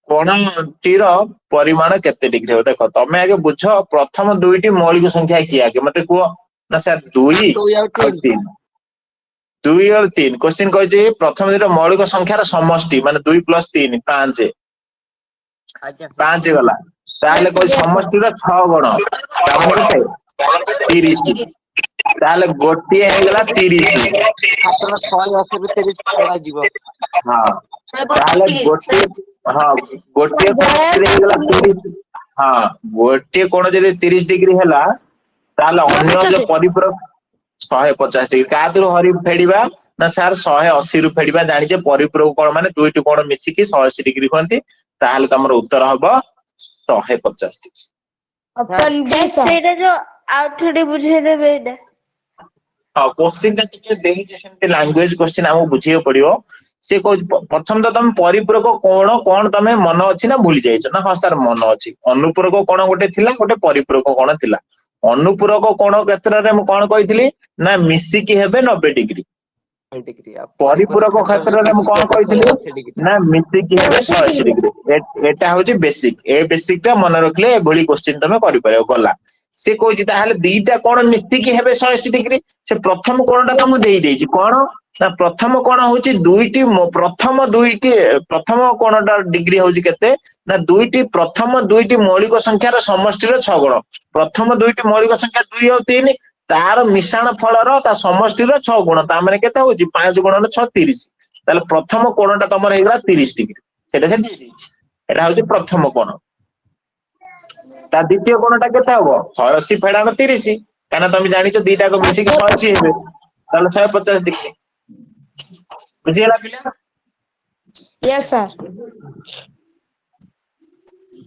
कोणटीर परिमाण केते डिग्री हो देखो तमे आगे बुझ प्रथम दुईटी मौलिक संख्या की आगे मते को ना सर 2 और 3 2 और 3 क्वेश्चन कहै प्रथम दुईटा मौलिक संख्यार समष्टि माने 2 + 3 5 ଆଜ୍ଞା 5 गला ताले कोई समष्टि रो 6 गुण तामे केते 30 ताले गोटिए हे गला 30 ଆପଣ 180 ରୁ 30 ଛଡା ଯିବ हां ताले गोटिए हां गोटिए हे गला 30 हां गोटिए कोण जदि 30 डिग्री हला ताले अन्य जो परिपूरक 150 डिग्री कादरो हरि फेडिबा ना सर 180 रु फेडिबा जानि जे परिपूरक कोण माने दुईटी कोण मिसी की 180 डिग्री होंती ताले तमरो उत्तर हबो 150 डिग्री ऑप्शन डी सर ସେଇଟା ଯୋଉ ଆଉ ଥରେ ବୁଝେଇ ଦେବେ ଏଇଟା हां क्वेश्चन ता टिके देहि जे सेमते लैंग्वेज क्वेश्चन हमु बुझियो पड़ियो से को प्रथम तो तुम परिपूरक कोण तमे मन अछि ना भूली जाइछो ना हां सर मन अछि अनुपूरक कोण गोटे थिला गोटे परिपूरक कोण थिला अनुपूरक कोण क्षेत्र रे म कोन कहितली ना मिसी की हेबे 90 डिग्री डिग्री परिपूरक क्षेत्र रे म कोन कहितली ना मिसी की हेबे 180 डिग्री एटा होची बेसिक ए बेसिक ता मन रखले ए भली क्वेश्चन तमे करि पायो गला से कहूची ताहले दीटा कोन मिसी की हेबे 180 डिग्री से प्रथम कोणटा तुम देई देछि कोन ना प्रथम कोण होची दुईटी प्रथम कोणटा डिग्री होची केते ना दुईटी प्रथम दुईटी मौलिक संख्यार समष्टिर 6 गुण प्रथम दुईटी मौलिक संख्या 2 और 3 तार मिश्रण फलर ता समष्टिर 6 गुण ता माने केते होची 5 गुण 6 30 ताले प्रथम कोणटा तमर हेगला 30 डिग्री सेटा से दे दिछि एटा होची प्रथम कोण ता द्वितीय कोणटा केते हबो 180 फेडानो 30 काना तुम जानिछो दीटा को मिसी के 180 हेबे ताले 150 डिग्री बुझियला पिला Yes, sir.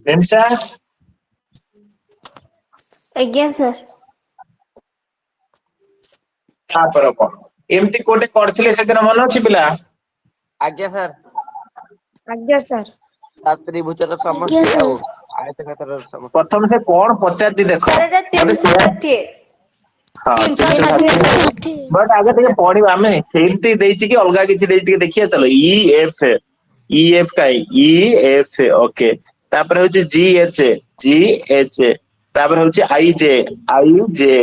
एमसा ଆଜ୍ଞା ସାର୍ तापर कोन एमती कोटे करथिले सेदिन मन अछि पिला आज्ञा सर Yes, sir. त्रिभुजर समष्टि आज्ञा सर। ଆଉ आयतक्षेत्रର समष्टि प्रथम से कोन पचारती देखो ସାର୍ ଏଟା 360 हां 360 बट आगे टिके पढिबा आमे सेमती देछि कि अलगा किछि देछि टिके देखिया चलो ई एफ काई ई एफ ओके तापर होछि जी एच तापर होछि आई जे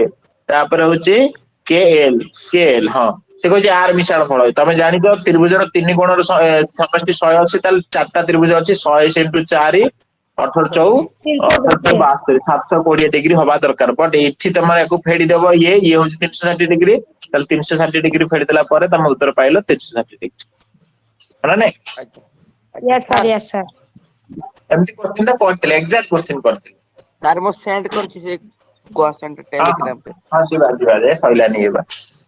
तापर होछि के एल हां से कहै आर मिश्रण फल तमे जानि तो त्रिभुजर 3 कोणर समष्टि 180 ताल चारटा त्रिभुज अछि 180 * 4 18 72 720 डिग्री हवा दरकार बट एठी तमर याको फेडी देबो ये होछि 360 डिग्री ताल 360 डिग्री फेडी देला परे तम उत्तर पाइलो 360 डिग्री हला नै Yes, sir. Yes, sir. एमती क्वेश्चन ता पढ़थिले एग्जैक्ट क्वेश्चन करथिले सर मो सेंड करछि से क्वेश्चन टेलीग्राम पे हां जीवा जे सइला नै एबा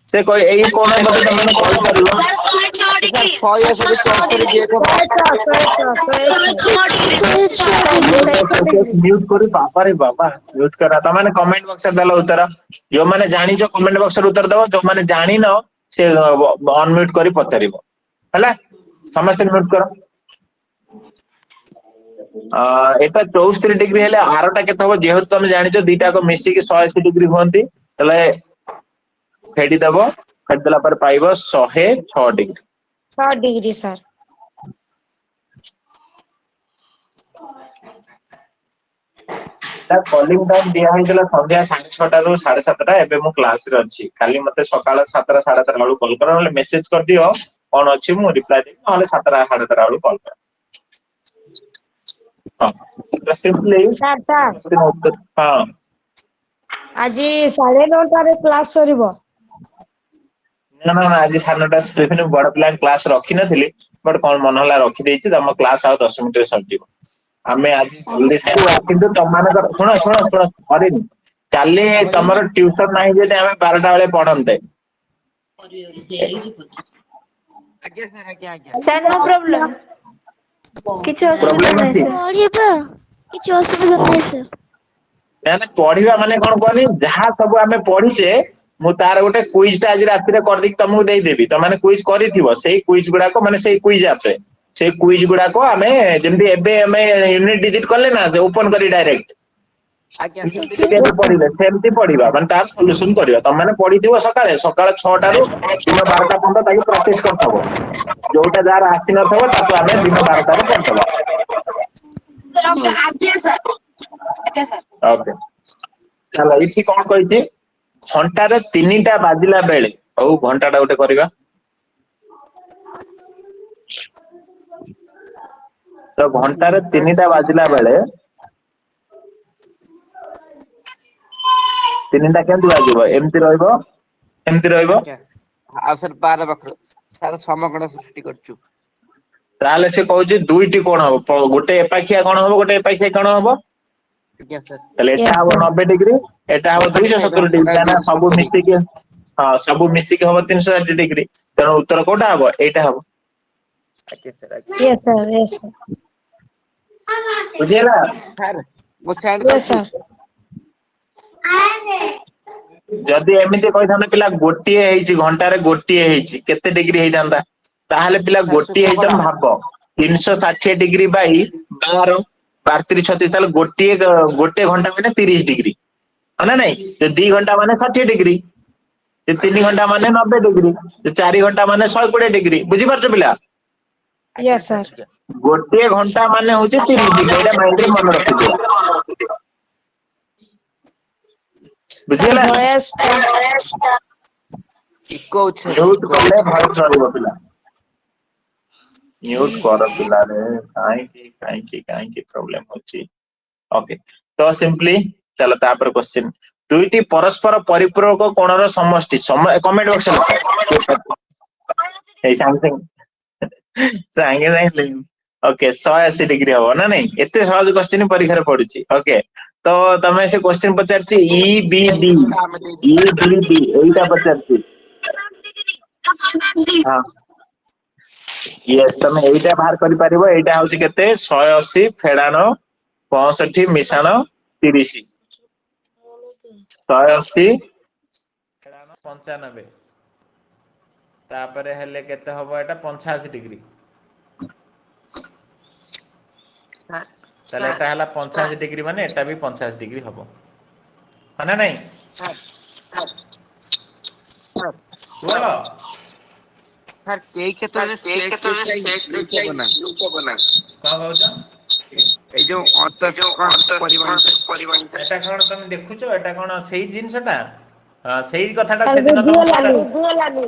से कोई एई कोन बते तमे कॉल करियो म्यूट करी बाबा रे बाबा म्यूट करा त माने कमेंट बॉक्स रे देला उत्तर जो माने जानि जो कमेंट बॉक्स रे उत्तर दबो जो माने जानि न से अनम्यूट करी पचारिबो हला समस्त म्यूट करो एटा 64 डिग्री हेले आरटा केते हो जेहु तुम जानिछो दीटा को मिसी के 180 डिग्री होंती तले फेडी दबो फेडी देला पर पाइबो 106 डिग्री 6 degree, sir. ता कॉलिंग टाइम दिया होइतला संध्या 6:30 ରୁ 7:30 एबे मु क्लास रे अछि खाली मते सकाळ 7:30 7:30 वालू कॉल करो नले मेसेज कर दियो कोन अछि मु रिप्लाई देबी नले 7:30 7:30 वालू कॉल कर हां तो सिंपली Sir, sir. हां ଆଜି 9:30 ରେ କ୍ଲାସ ସରିବ ना ना आज 9:30 स्टेफन बड़ प्लान क्लास रखी नथिली बट कोन मन होला रखी देछि तम क्लास आ 10 मिनिट रे सर जीव हमें आज जल्दी से किंतु तमाने सुनो अरे काली तमरो ट्यूशन नाही जे हमें 12टा वाले पढनते आज्ञा सर आज्ञा ସାର୍ नो प्रॉब्लम କିଛି ଅସୁବିଧା ନାହିଁ ସାର୍ ପଢିବା କିଛି ଅସୁବିଧା ନାହିଁ ସାର୍ ना पढिबा माने कोन कोनी जहा सब हमें पढिचे मु तार गोटे क्विज ता आज रात रे कर दी तुमको दे देबी त माने क्विज करिथिबो सेही क्विज गुडा को माने सेही क्विज आपे सेही क्विज गुडा को हमें जेंदी एबे हमें यूनिट डिजिट करले ना ओपन करी डायरेक्ट आज्ञा सर केते पढिबे सेमती पढिबा माने तार सॉल्यूशन करियो त माने पढिथिबो सकाळे सकाळ 6टा ରୁ दिन 12टा पर्यंत ताकि प्रैक्टिस करथबो जोटा जार आसी नथबो ताको हमें दिन 12टा ରୁ करथबो आज्ञा सर ओके चलो इठी कोन कहिथि घंटा रे 3टा बाजिला बेले औ घंटाटा उठे करबा तो घंटा रे 3टा बाजिला बेले 3टा केंति बाजिबो एमति रहइबो आ सर 12 बखर सर समगण सृष्टि करछु ताले से कहउची दुईटी कोन हबो गोटे एपाखिया कोन हबो गोटे एपाखिया कोन हबो आज्ञा सर तले एटा हबो 90 डिग्री एटा हबो 270 डिग्री ना सब मिसी के हां सब मिसी के हबो 360 डिग्री तनो उत्तर कोटा हबो एटा हबो आज्ञा sir yes sir yes sir बुझियला सर मो सेंड yes sir जदि एमिति कहिथाने पिला गोटिए हेछि घंटा रे गोटिए हेछि केते डिग्री हेइतांदा ताहाले पिला गोटिए हेइतम भाबो 360 डिग्री बाई 12 32 36 ताले गोटे घंटा माने 30 डिग्री है ना नहीं तो 2 घंटा माने 60 डिग्री 3 घंटा माने 90 डिग्री 4 घंटा माने 120 डिग्री बुझी परछ पिला yes sir गोटे घंटा माने होछि 30 डिग्री एटा माइंड रे मन रखिदियो बुझिला voice ଇକୋ ଅଛି म्यूट कले भॉइस रहइबो पिला म्यूट कर पिला रे काई प्रॉब्लम होची ओके तो सिंपली चलो तापर क्वेश्चन दुईटी परस्पर परिपूरक कोणर समष्टि कमेंट बॉक्स ए सांग सांगे ओके 180 डिग्री हो ना नहीं एते सहज क्वेश्चन परीक्षा रे पडुची ओके तो तमे से क्वेश्चन पचारची ईबीडी एटा पचारची हां यस तमे एटा बाहर करि परिबो एटा होची केते 180 फेडानो 65 मिशाण 30 180 फेडानो 95 तापरे हेले केते हबो एटा 85 डिग्री ताले एटा हला 85 डिग्री माने एटा भी 85 डिग्री हबो है ना नहीं बोलो सर केई क्षेत्र सेट बना का कहउछ ए जो अंतर परिवहन एटा कोन तुम देखुछो एटा कोन सेही जिंसटा सेही कथाटा सर सेदिन तुम बुझियलानी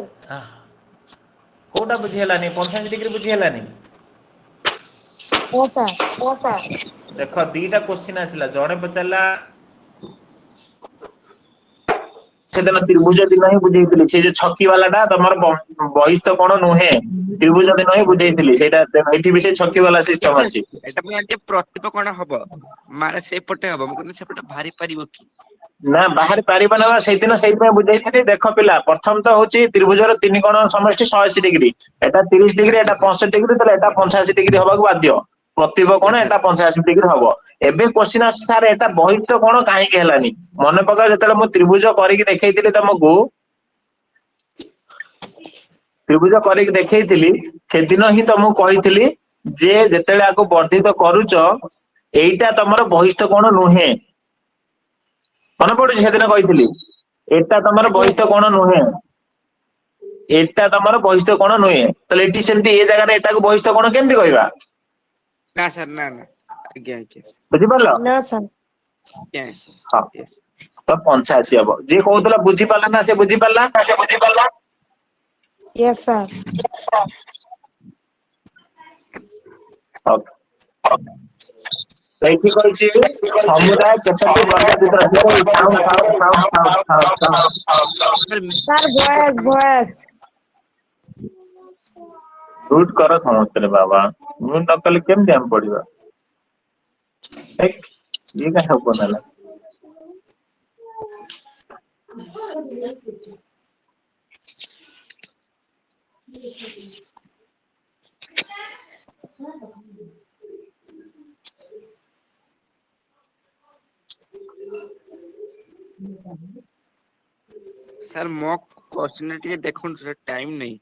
कोटा बुझियलानी 85 डिग्री बुझियलानी ओसा देखो दीटा क्वेश्चन आसिला जणे पचारला सेदिन त्रिभुज दिन ही बुझेइतिली से जो छक्की वालाटा तमर बहिष्ठ कोण नुहे त्रिभुज दिन ही बुझेइतिली सेटा एठी भी से छक्की वाला सिस्टम अछि एटा पुरा जे प्रतिप कोण हबो मारे से पटे हबो म कहले से पटे भारी परिबो की ना बाहर पारिबा ना सेहि दिन सेहि में बुझेइतिली देखो पिला प्रथम तो होची त्रिभुजर तीन कोण समष्टि 180 डिग्री एटा 30 डिग्री एटा 65 डिग्री तले एटा 85 डिग्री हबा को बाध्य प्रतिप कोण एटा 85 डिग्री हबो एबे क्वेश्चन आ सर एटा बहिष्ठ कोण काहे के हलानी मन पका जतले मु त्रिभुज करि के देखैतिली तमको त्रिभुज करि के देखैतिली सेदिन ही तमु कहितिली जे जतले आको वर्धित करूच एटा तमर बहिष्ठ कोण नुहे मन पड़े सेदिन कहितिली एटा तमर बहिष्ठ कोण नुहे एटा तमर बहिष्ठ कोण नुहे तले एटी सेमती ए जगह रे एटा को बहिष्ठ कोण केमती कहबा ना सर ना आज्ञा बुझि परलो ना सर आज्ञा हां तो 85 हबो जे कहउतला बुझि पाला ना से बुझि पाला यस सर ओके एठी कहछि समुदाय केतटी वर्ग सर वॉइस रूट करो समझते रे बाबा मु न कल केम ध्यान पड़िबा एक ये का हो कोनला सर मो क्वेश्चन टिके देखुन सर टाइम नहीं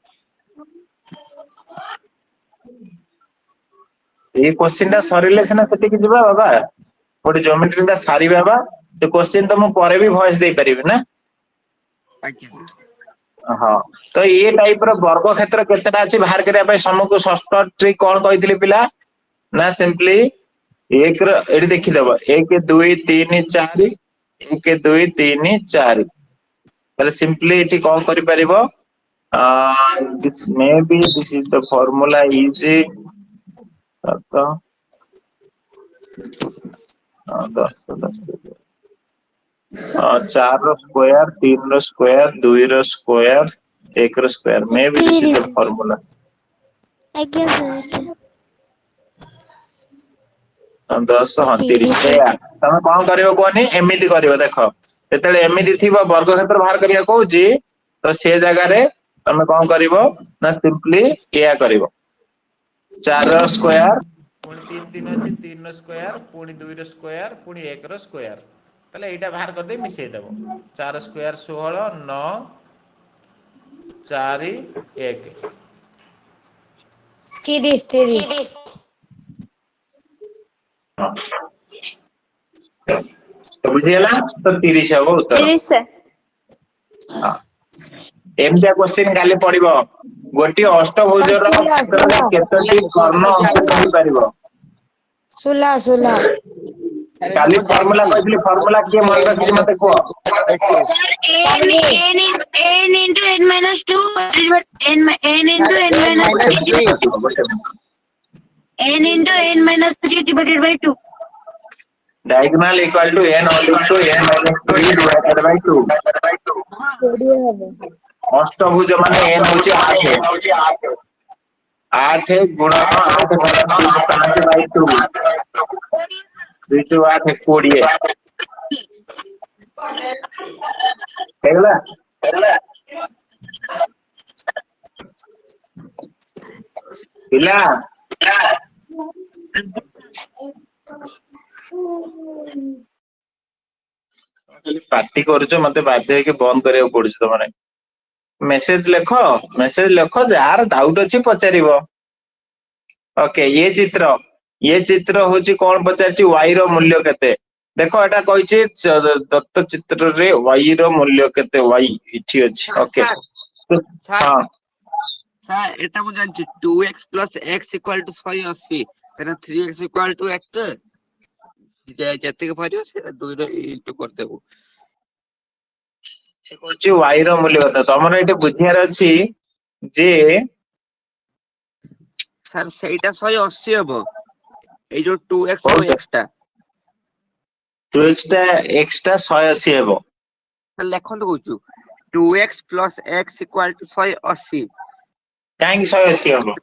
ये क्वेश्चन ता सरिले सेना सेति कि जिबा बाबा गोटे ज्योमेट्री ता सारी बाबा तो क्वेश्चन तो मु परे भी वॉइस दे परिबी ना आज्ञा हां तो ये टाइप रो वर्ग क्षेत्र केतेटा अछि बाहर करिया पय समको षष्ठ ट्रिक कोन कहितली पिला ना सिंपली एक रो एडी देखि देबो 1 2 3 4 1 2 3 4 पहले सिंपली एठी कोन करि परिबो this maybe this is the formula is तो 4 रो स्क्वायर 3 रो स्क्वायर 2 रो स्क्वायर 1 रो square maybe this is the formula आज्ञा सर 10 30 तमे कोन करियो कोनी एमिति करियो देखो जेतले एमिति थिबो वर्ग क्षेत्र बाहर करिया कहूची तो से जगह रे तमे कोन करिवो ना सिंपली एया करिवो 4 रो स्क्वायर पुणी 3 3 अछि 3 रो स्क्वायर पुणी 2 रो स्क्वायर पुणी 1 रो स्क्वायर तले एटा बाहर कर दे मिसै देबो 4 स्क्वायर 16 9 4 1 30 तो बुझियला तो 30 हबो उत्तर 30 से हां एमटा क्वेश्चन गाली पड़िबो गोटी अष्टभुजर केतटी कर्ण कहि परिबो 16 काली फार्मूला कहली फार्मूला के मन रखी मते को Sir, n into n minus 2 n into n minus 3 n into n minus 3 divided by 2. diagonal equal to n all into n minus 3 divided by 2 अष्टभुज माने n होची 8 गुणन 8 5 by 2 2 8 20 हेला पिला पार्टी करूछ मते बाध्य के बंद करियो पड़छ त माने मेसेज लिख जार डाउट अछि पचारिबो ओके ये चित्र होची कोन पचारची y रो मूल्य केते देखो एटा कहिछि दत्त चित्र रे y रो मूल्य केते y इठी अछि ओके हां सर एटा मु जानछि 2x + x = 180 तेना 3x = x जते के परियो से 2 रो इंटू कर देबो से कहछि y रो मूल्य केते तमरा एटे बुझियार अछि जे सर सेटा 180 हबो ए जो 2x और x टा 2x टा x टा 180 हेबो सर लेखन तो कहछु 2x + x = 180 काहे 180 हेबो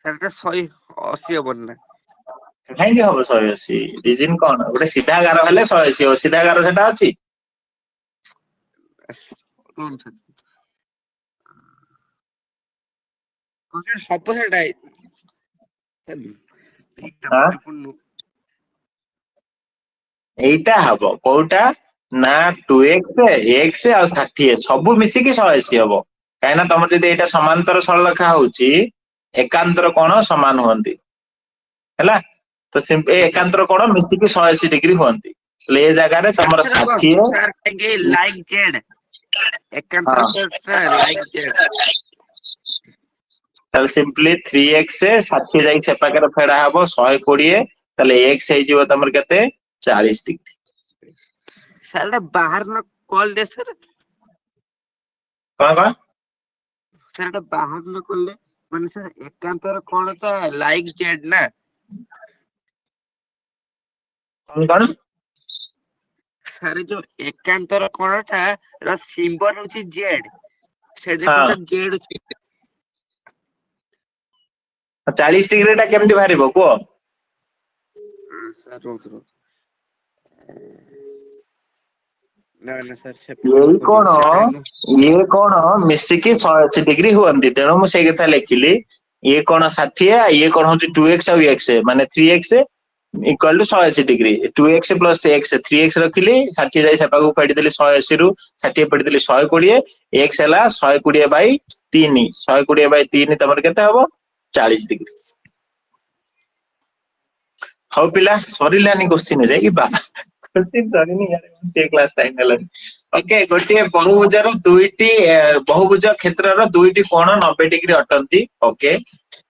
सर एटा 180 हबो ना काहे हबो 180 रीजन कोन ओटे सीधा गार हेले 180 हो सीधा गार सेटा अछि कौन सा ओके सब सेटा हां एटा हबो कोटा ना 2x x और 60 सब मिसी के 180 हबो काहे ना तमर जदी एटा समांतर सरलरेखा होची एकांतर कोण समान होंती हैला तो सिंपल एकांतर कोण मिसी के 180 डिग्री होंती ले जगह रे तमर 60 सर के लाइक जेड एकांतर लाइक जेड तल सिंपली 3x से 60 जाई से पाकर फेडा हबो 120 तले x हे जीव तमर केते 40 डिग्री सर बाहर न कॉल दे सर का सर बाहर न कॉल दे माने सर एकांतर कोण तो लाइक जेड ना कौन सर जो एकांतर कोणटा र सिंबल होची जेड से हाँ। देखो जेड 40 डिग्री टा केमति बाहरिबो को सर रो ना ना सर से ये कोण मिसी की 180 डिग्री हुअंती तेणु मु से कथा लिखिली ये कोण 60 ये कोण होची 2x और x माने 3x equal to 180 degree 2x + x 3x रखिली 60 जाई सेपाकू फेडी देली 180 रु 60 फेडी देली 120 x हला 120/3 120/3 तमर केते हबो 40 डिग्री हाउ पिला सरीलानी क्वेश्चन रे कि बा क्वेश्चन सरीनी यार से क्लास टाइम हला ओके गोटे बहुभुजर दुईटी बहुभुज क्षेत्रर दुईटी कोण 90 डिग्री अटंती ओके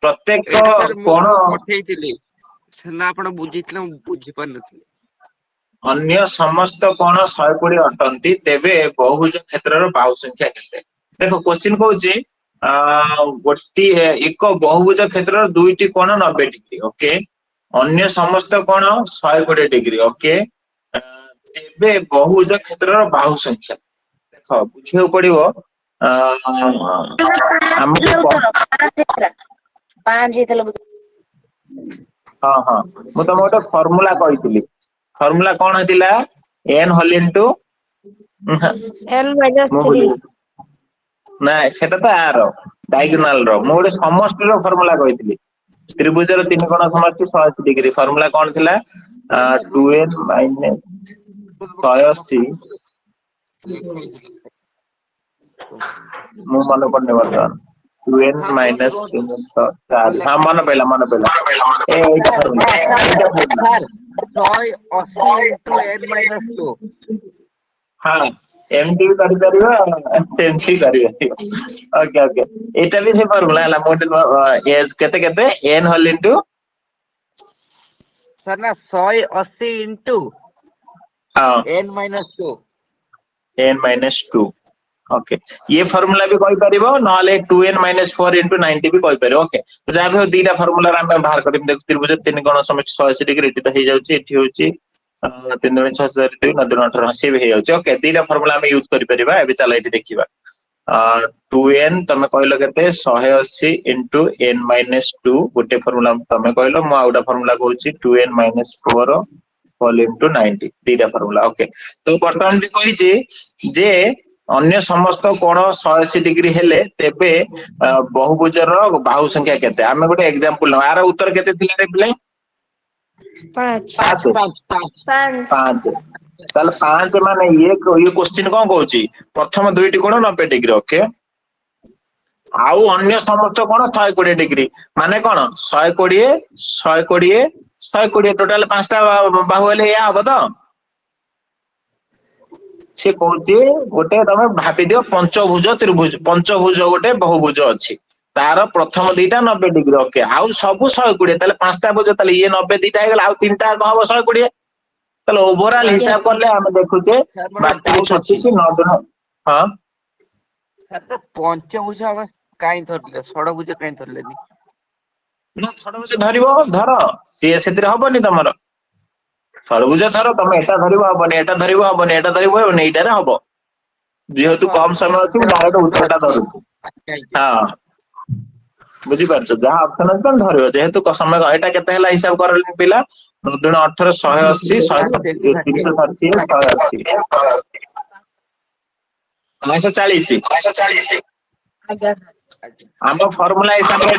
प्रत्येक कोण पठेइतिली सना आपण बुझितले बुझि पर नथि अन्य समस्त कोण 120 अटंती तेबे बहुभुज क्षेत्रर बाहु संख्या केते देखो क्वेश्चन कहूची गोटी एक बहुभुज क्षेत्रर दुईटी कोण 90 डिग्री ओके अन्य समस्त कोण 120 डिग्री ओके तेबे बहुभुज क्षेत्रर बाहु संख्या देखो बुझियो पड़िबो हमको 5 हेतले हां हां मु तम गोटे फार्मूला कहितली फार्मूला कोन हतिला n whole into N minus 3. ना सेटा तो आर डायगोनल रो मु गोटे समष्टि रो फार्मूला कहितली त्रिभुज रो तीन कोण समष्टि 180 डिग्री फार्मूला कोन थिला 2n - 180 मु मन पड़ने वर्तमान 2n - 3 हां मन पहला ए एटा फार्मूला सर 180 * n - 2 हां एमटी करि परिबा एमटी करि ओके ओके एटा भी से फार्मूला हला मोटे एज केते n होल इनटू सर ना 180 इंटू हाँ n-2 n-2 ओके ये फार्मूला भी कहि परिबो नले 2n-4 into 90 भी कहि परिबो ओके तो जा भी दीटा फार्मूला हम बाहर करिम देख त्रिभुज तीन कोण समष्टि 180 डिग्री एटी तो हे जाउची एठी होची 3 2 6 4 2 9 2 18 से भी हे जाउची ओके दीटा फार्मूला हम यूज करि परिबा एबे चला एठी देखिबा 2n तमे कहलो केते 180 into n-2 गोटे फार्मूला तमे कहलो मु आउडा फार्मूला कहूची 2n-4 होल into 90 दीटा फार्मूला ओके तो वर्तमान भी कहिची जे अन्य समस्त कोण 180 डिग्री हेले तेबे बहुभुजर बाहु संख्या केते आमे गोटे एग्जांपल न आर उत्तर केते थिला रे पिले 5 5 ताल 5 माने ये क्वेश्चन कोन कहूची प्रथम दुईटी कोण 90 डिग्री ओके आउ अन्य समस्त कोण 120 डिग्री माने कोन 120 टोटल पांचटा बाहु हेले या हबो तो से कहूची गोटे तमे भाबी दियो पंचभुज त्रिभुज पंचभुज गोटे बहुभुज अछि तार प्रथम दीटा 90 डिग्री ओके आउ सब 120 ताले पांचटा भुज ताले ये 90 दीटा हे गेल आउ तीनटा हबो 120 ताले ओवरऑल हिसाब करले हम देखुचे 32 36 9 2 हां सर तो पंचभुज हम काई धरले षडभुज काई धरलेनी ना षडभुज धरिबो धर से सेतिर हबोनी तमरो षडभुज धर तमे एटा धरिबो हबोनी एटा धरिबो हबोनी एटा धरिबो हबोनी एटारे हबो जेहेतु कम समय अछि डायरेक्ट उत्तरटा धरु हां बुझी पारछ जहां ऑप्शन अछि धरिबो जेहेतु समय एटा केते हला हिसाब करले पिला 9 2 18 180 360 140 आज्ञा सर हम फार्मूला हिसाब रे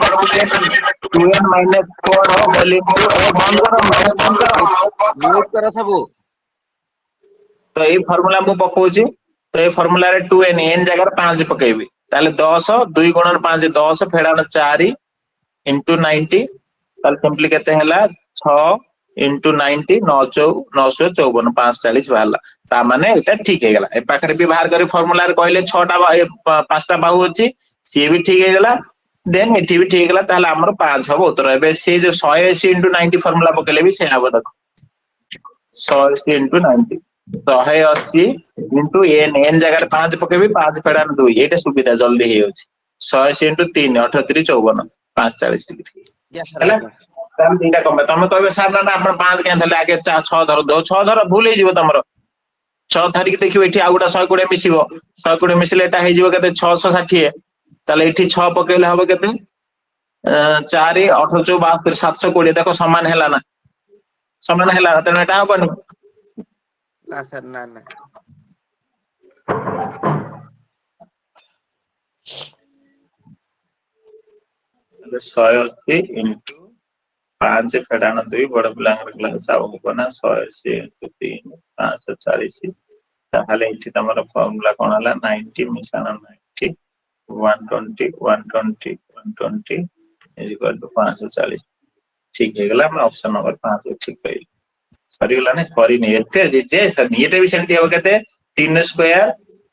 2n-4 होल into म्यूट करो सब तो ये फार्मूला मु पकोची तो ये फार्मूला रे 2n n जगह 5 पकेबी ताले 10 2 गुणन 5 10 फेडान 4 into 90 ताले सिंपली केते हला 6 into 90 954 540 बाहला ता माने एटा ठीक हे गेला ए पाखरे भी बाहर करी फार्मूला रे कहले 6टा पांचटा बाहु अछि सी भी ठीक हे गेला देन एठी भी ठीक हे गेला ताले हमर 5 हबो उत्तर एबे से जो 180 into 90 फार्मूला पकेले भी से आबो देखो 180 into 90 180 into n जगह 5 पकेबी 5 फेडान 2 एटा सुविधा जल्दी हे होछि 180 into 3 38 54 540 डिग्री हला तम दीटा कम तमे कहबे सर ना आपण 5 के धले आगे 6 धर दो 6 धर भूल हे जिवो तमरो 6 धरि के देखिबो एठी आगुडा 120 मिसिबो 120 मिसिले एटा हे जिवो केते 660 ताले एठी 6 पकेले हबो केते 4 18 72 720 देखो समान हैला ना समान हैला तने एटा हबनी ना सर ना ना 180 into 5 फेडान 2 बड़ पिलांगर क्लास आबो कोना 180 into 3 540 ताहले एठी तमरो फार्मूला कोन हला 90 मिसाना 90 120 120 120 is equal to 540 ठीक हे गेला हम ऑप्शन नंबर 5 ठीक कइल सरी गेला ने करी नै एते जे सर एटा भी सेंती हो केते 3 स्क्वायर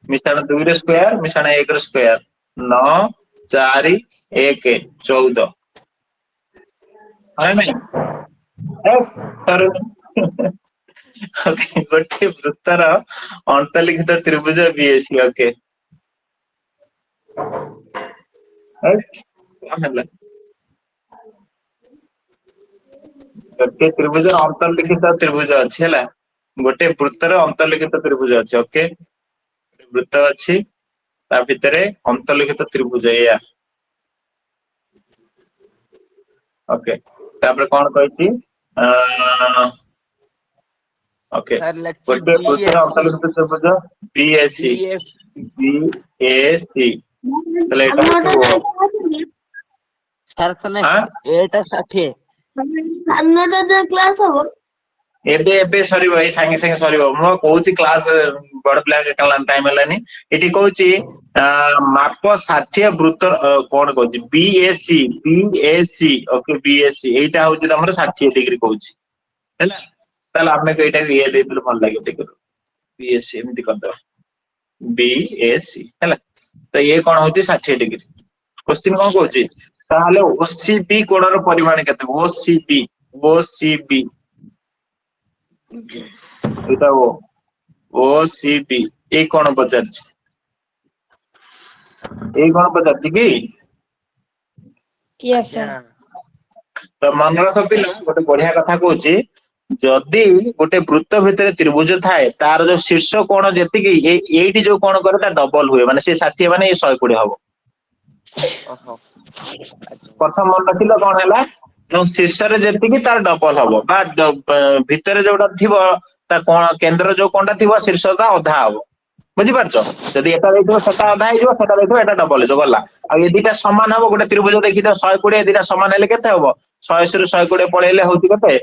मिसाना 2 रे स्क्वायर मिसाना 1 रे स्क्वायर 9 4 1 14 अरे नहीं सर ओके गोटे वृत्तर अंतर्लिखित त्रिभुज बीएसी ओके गोटे त्रिभुज अंतर्लिखित त्रिभुज अच्छी है गोटे वृत्तर अंतर्लिखित त्रिभुज अच्छे ओके वृत्त अच्छी ता भितरे अंतर्लिखित त्रिभुज या ओके तापर कोन कहछि ओके गोटे वृत्तर अंतर्लिखित त्रिभुज बीएसी बीएसी तले एटा सर सने एटा 60 अन्नटा जो क्लास हो एबे सरी भाई संगे संगे सरी मो कहूची क्लास बड़ प्ला के टाइम हलानी एठी कहूची माप 60 वृत्त कोन कहूची बीएसी ओके बीएसी एटा होची हमर 60 डिग्री कहूची हैला ताला हमने एटा ये देतल भल लागे टिक बीएसी एमति कर दो बीएसी हैला तो ये कोन होची 60 डिग्री क्वेश्चन कोन कहूची ताहले ओसीबी कोणर परिमाण केते ओसीबी ଏଇଟା ଓ ସି ପି ଏଇ କଣ ପଚାରିଛି କି Yes, sir. ତ ମନେ ରଖ ପିଲା ଗୋଟେ ବଢିଆ କଥା କହୁଛି ଯଦି ଗୋଟେ ବୃତ୍ତ ଭିତରେ ତ୍ରିଭୁଜ ଥାଏ ତାର ଯୋଉ ଶୀର୍ଷ କୋଣ ଯେତିକି ଏଇଠି ଯୋଉ କୋଣ କରେ ତା ଡବଲ ହୁଏ ମାନେ ସେ 60 ମାନେ ଏ 120 ହବ ଓହୋ ପ୍ରଥମ ମନେ ରଖିଲ କଣ ହେଲା ଯୋଉ ଶୀର୍ଷରେ ଯେତିକି ତାର ଡବଲ ହବ ବା ଭିତରେ ଯୋଉଟା ଥିବ ତା କୋଣ କେନ୍ଦ୍ର ଯୋଉ କୋଣଟା ଥିବ ଶୀର୍ଷ ତା ଅଧା ହବ ବୁଝିପାରୁଛ ଯଦି ଏଟା ଦେଇଥିବ ସେଟା ଅଧା ହେଇଯିବ ସେଟା ଦେଇଥିବ ଏଟା ଡବଲ ହେଇଯିବ ଗଲା ଆଉ ଏ ଦିଟା ସମାନ ହବ ଗୋଟେ ତ୍ରିଭୁଜ ଦେଖିଥିବ 120 ଏ ଦିଟା ସମାନ ହେଲେ କେତେ ହବ 180 ରୁ 120 ପଳେଇଲେ ହଉଛି କେତେ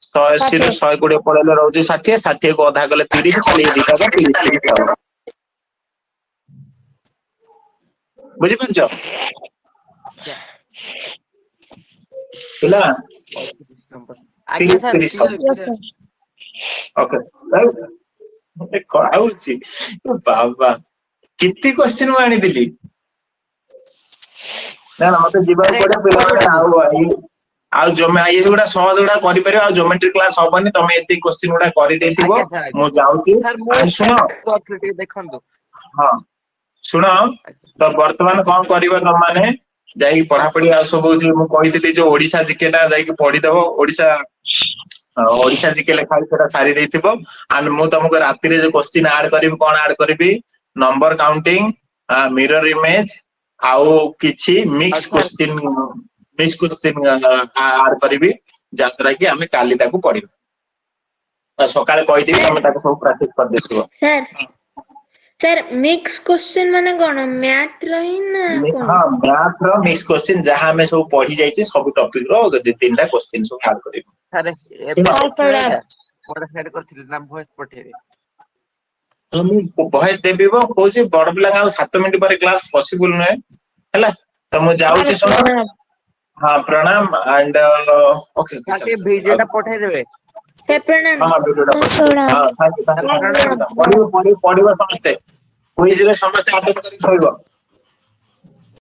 180 ରୁ 120 ପଳେଇଲେ ରହୁଛି 60 60 କୁ ଅଧା କଲେ 30 ତାହେଲେ ଏ ଦିଟା 30 ହବ ବୁଝିପାରୁଛ ପିଲା ଆଜ୍ଞା ସାର୍ 30 ହବ Yes, sir. ଓକେ କହୁଛି ବାବା କେତେ କ୍ୱେଶ୍ଚିନ୍ ମୁଁ ଆଣିଥିଲି ନା ମତେ ଯିବାକୁ ପଡେ ପିଲାମାନେ ଆଉ ଏଇଗୁଡା ସହଜ ଗୁଡା କରିପାରିବ ଆଉ ଜୋମେଟ୍ରି କ୍ଲାସ ହବନି ତମେ ଏତିକି କ୍ୱେଶ୍ଚିନ୍ ଗୁଡା କରିଦେଇଥିବ ମୁଁ ଯାଉଛି ଶୁଣ ଟିକେ ଦେଖନ୍ତୁ ହଁ ଶୁଣ ତ ବର୍ତ୍ତମାନ କଣ କରିବ ତମମାନେ ଯାଇକି ପଢାପଢି ଆଉ ସବୁ ମୁଁ କହିଥିଲି ଯୋଉ ଓଡିଶା ଜିକେ ଟା ଯାଇକି ପଢିଦବ ଓଡିଶା ଜିକେ ଲେଖା ସେଟା ସାରି ଦେଇଥିବ ଆଣ୍ଡ ମୁଁ ତମକୁ ରାତିରେ ଯୋଉ କ୍ୱେଶ୍ଚିନ୍ ଆଡ୍ କରିବି କଣ ଆଡ୍ କରିବି ନମ୍ବର କାଉଣ୍ଟିଂ ମିରର ଇମେଜ ଆଉ କିଛି ମିକ୍ସ କ୍ୱେଶ୍ଚିନ୍ ଆଡ୍ କରିବି ଯାହାଦ୍ୱାରା କି ଆମେ କାଲି ତାକୁ ପଢିବା ସକାଳେ କହିଦେବି ତମେ ତାକୁ ସବୁ ପ୍ରାକ୍ଟିସ କରିଦେଇଥିବ ସାର୍ ମିକ୍ସ କ୍ୱେଶ୍ଚିନ୍ ମାନେ କଣ ମ୍ୟାଥ ର ହିଁ ନା କଣ ହଁ ମ୍ୟାଥ ର ମିକ୍ସ କ୍ୱେଶ୍ଚିନ୍ ଯାହା ଆମେ ସବୁ ପଢି ଯାଇଛି ସବୁ ଟପିକ ର 2-3ଟା କ୍ୱେଶ୍ଚିନ୍ ସବୁ ଆଡ୍ କରିବୁ ମୁଁ ଭଏସ ଦେବି କହୁଛି ବଡ ପିଲାଙ୍କ ଆଉ 7 ମିନିଟ ପରେ କ୍ଲାସ ପସିବୁଲ ନୁହେଁ ହେଲା ତ ମୁଁ ଯାଉଛି ଶୁଣ ହଁ ପ୍ରଣାମ ଆଣ୍ଡ ଓକେ ଭିଡିଓ ଟା ପଠେଇଦେବେ ପ୍ରଣାମ ପଢିବ ସମସ୍ତେ କୁଇଜରେ ସମସ୍ତେ ଆଟେଣ୍ଡ କରି ଶୋଇବ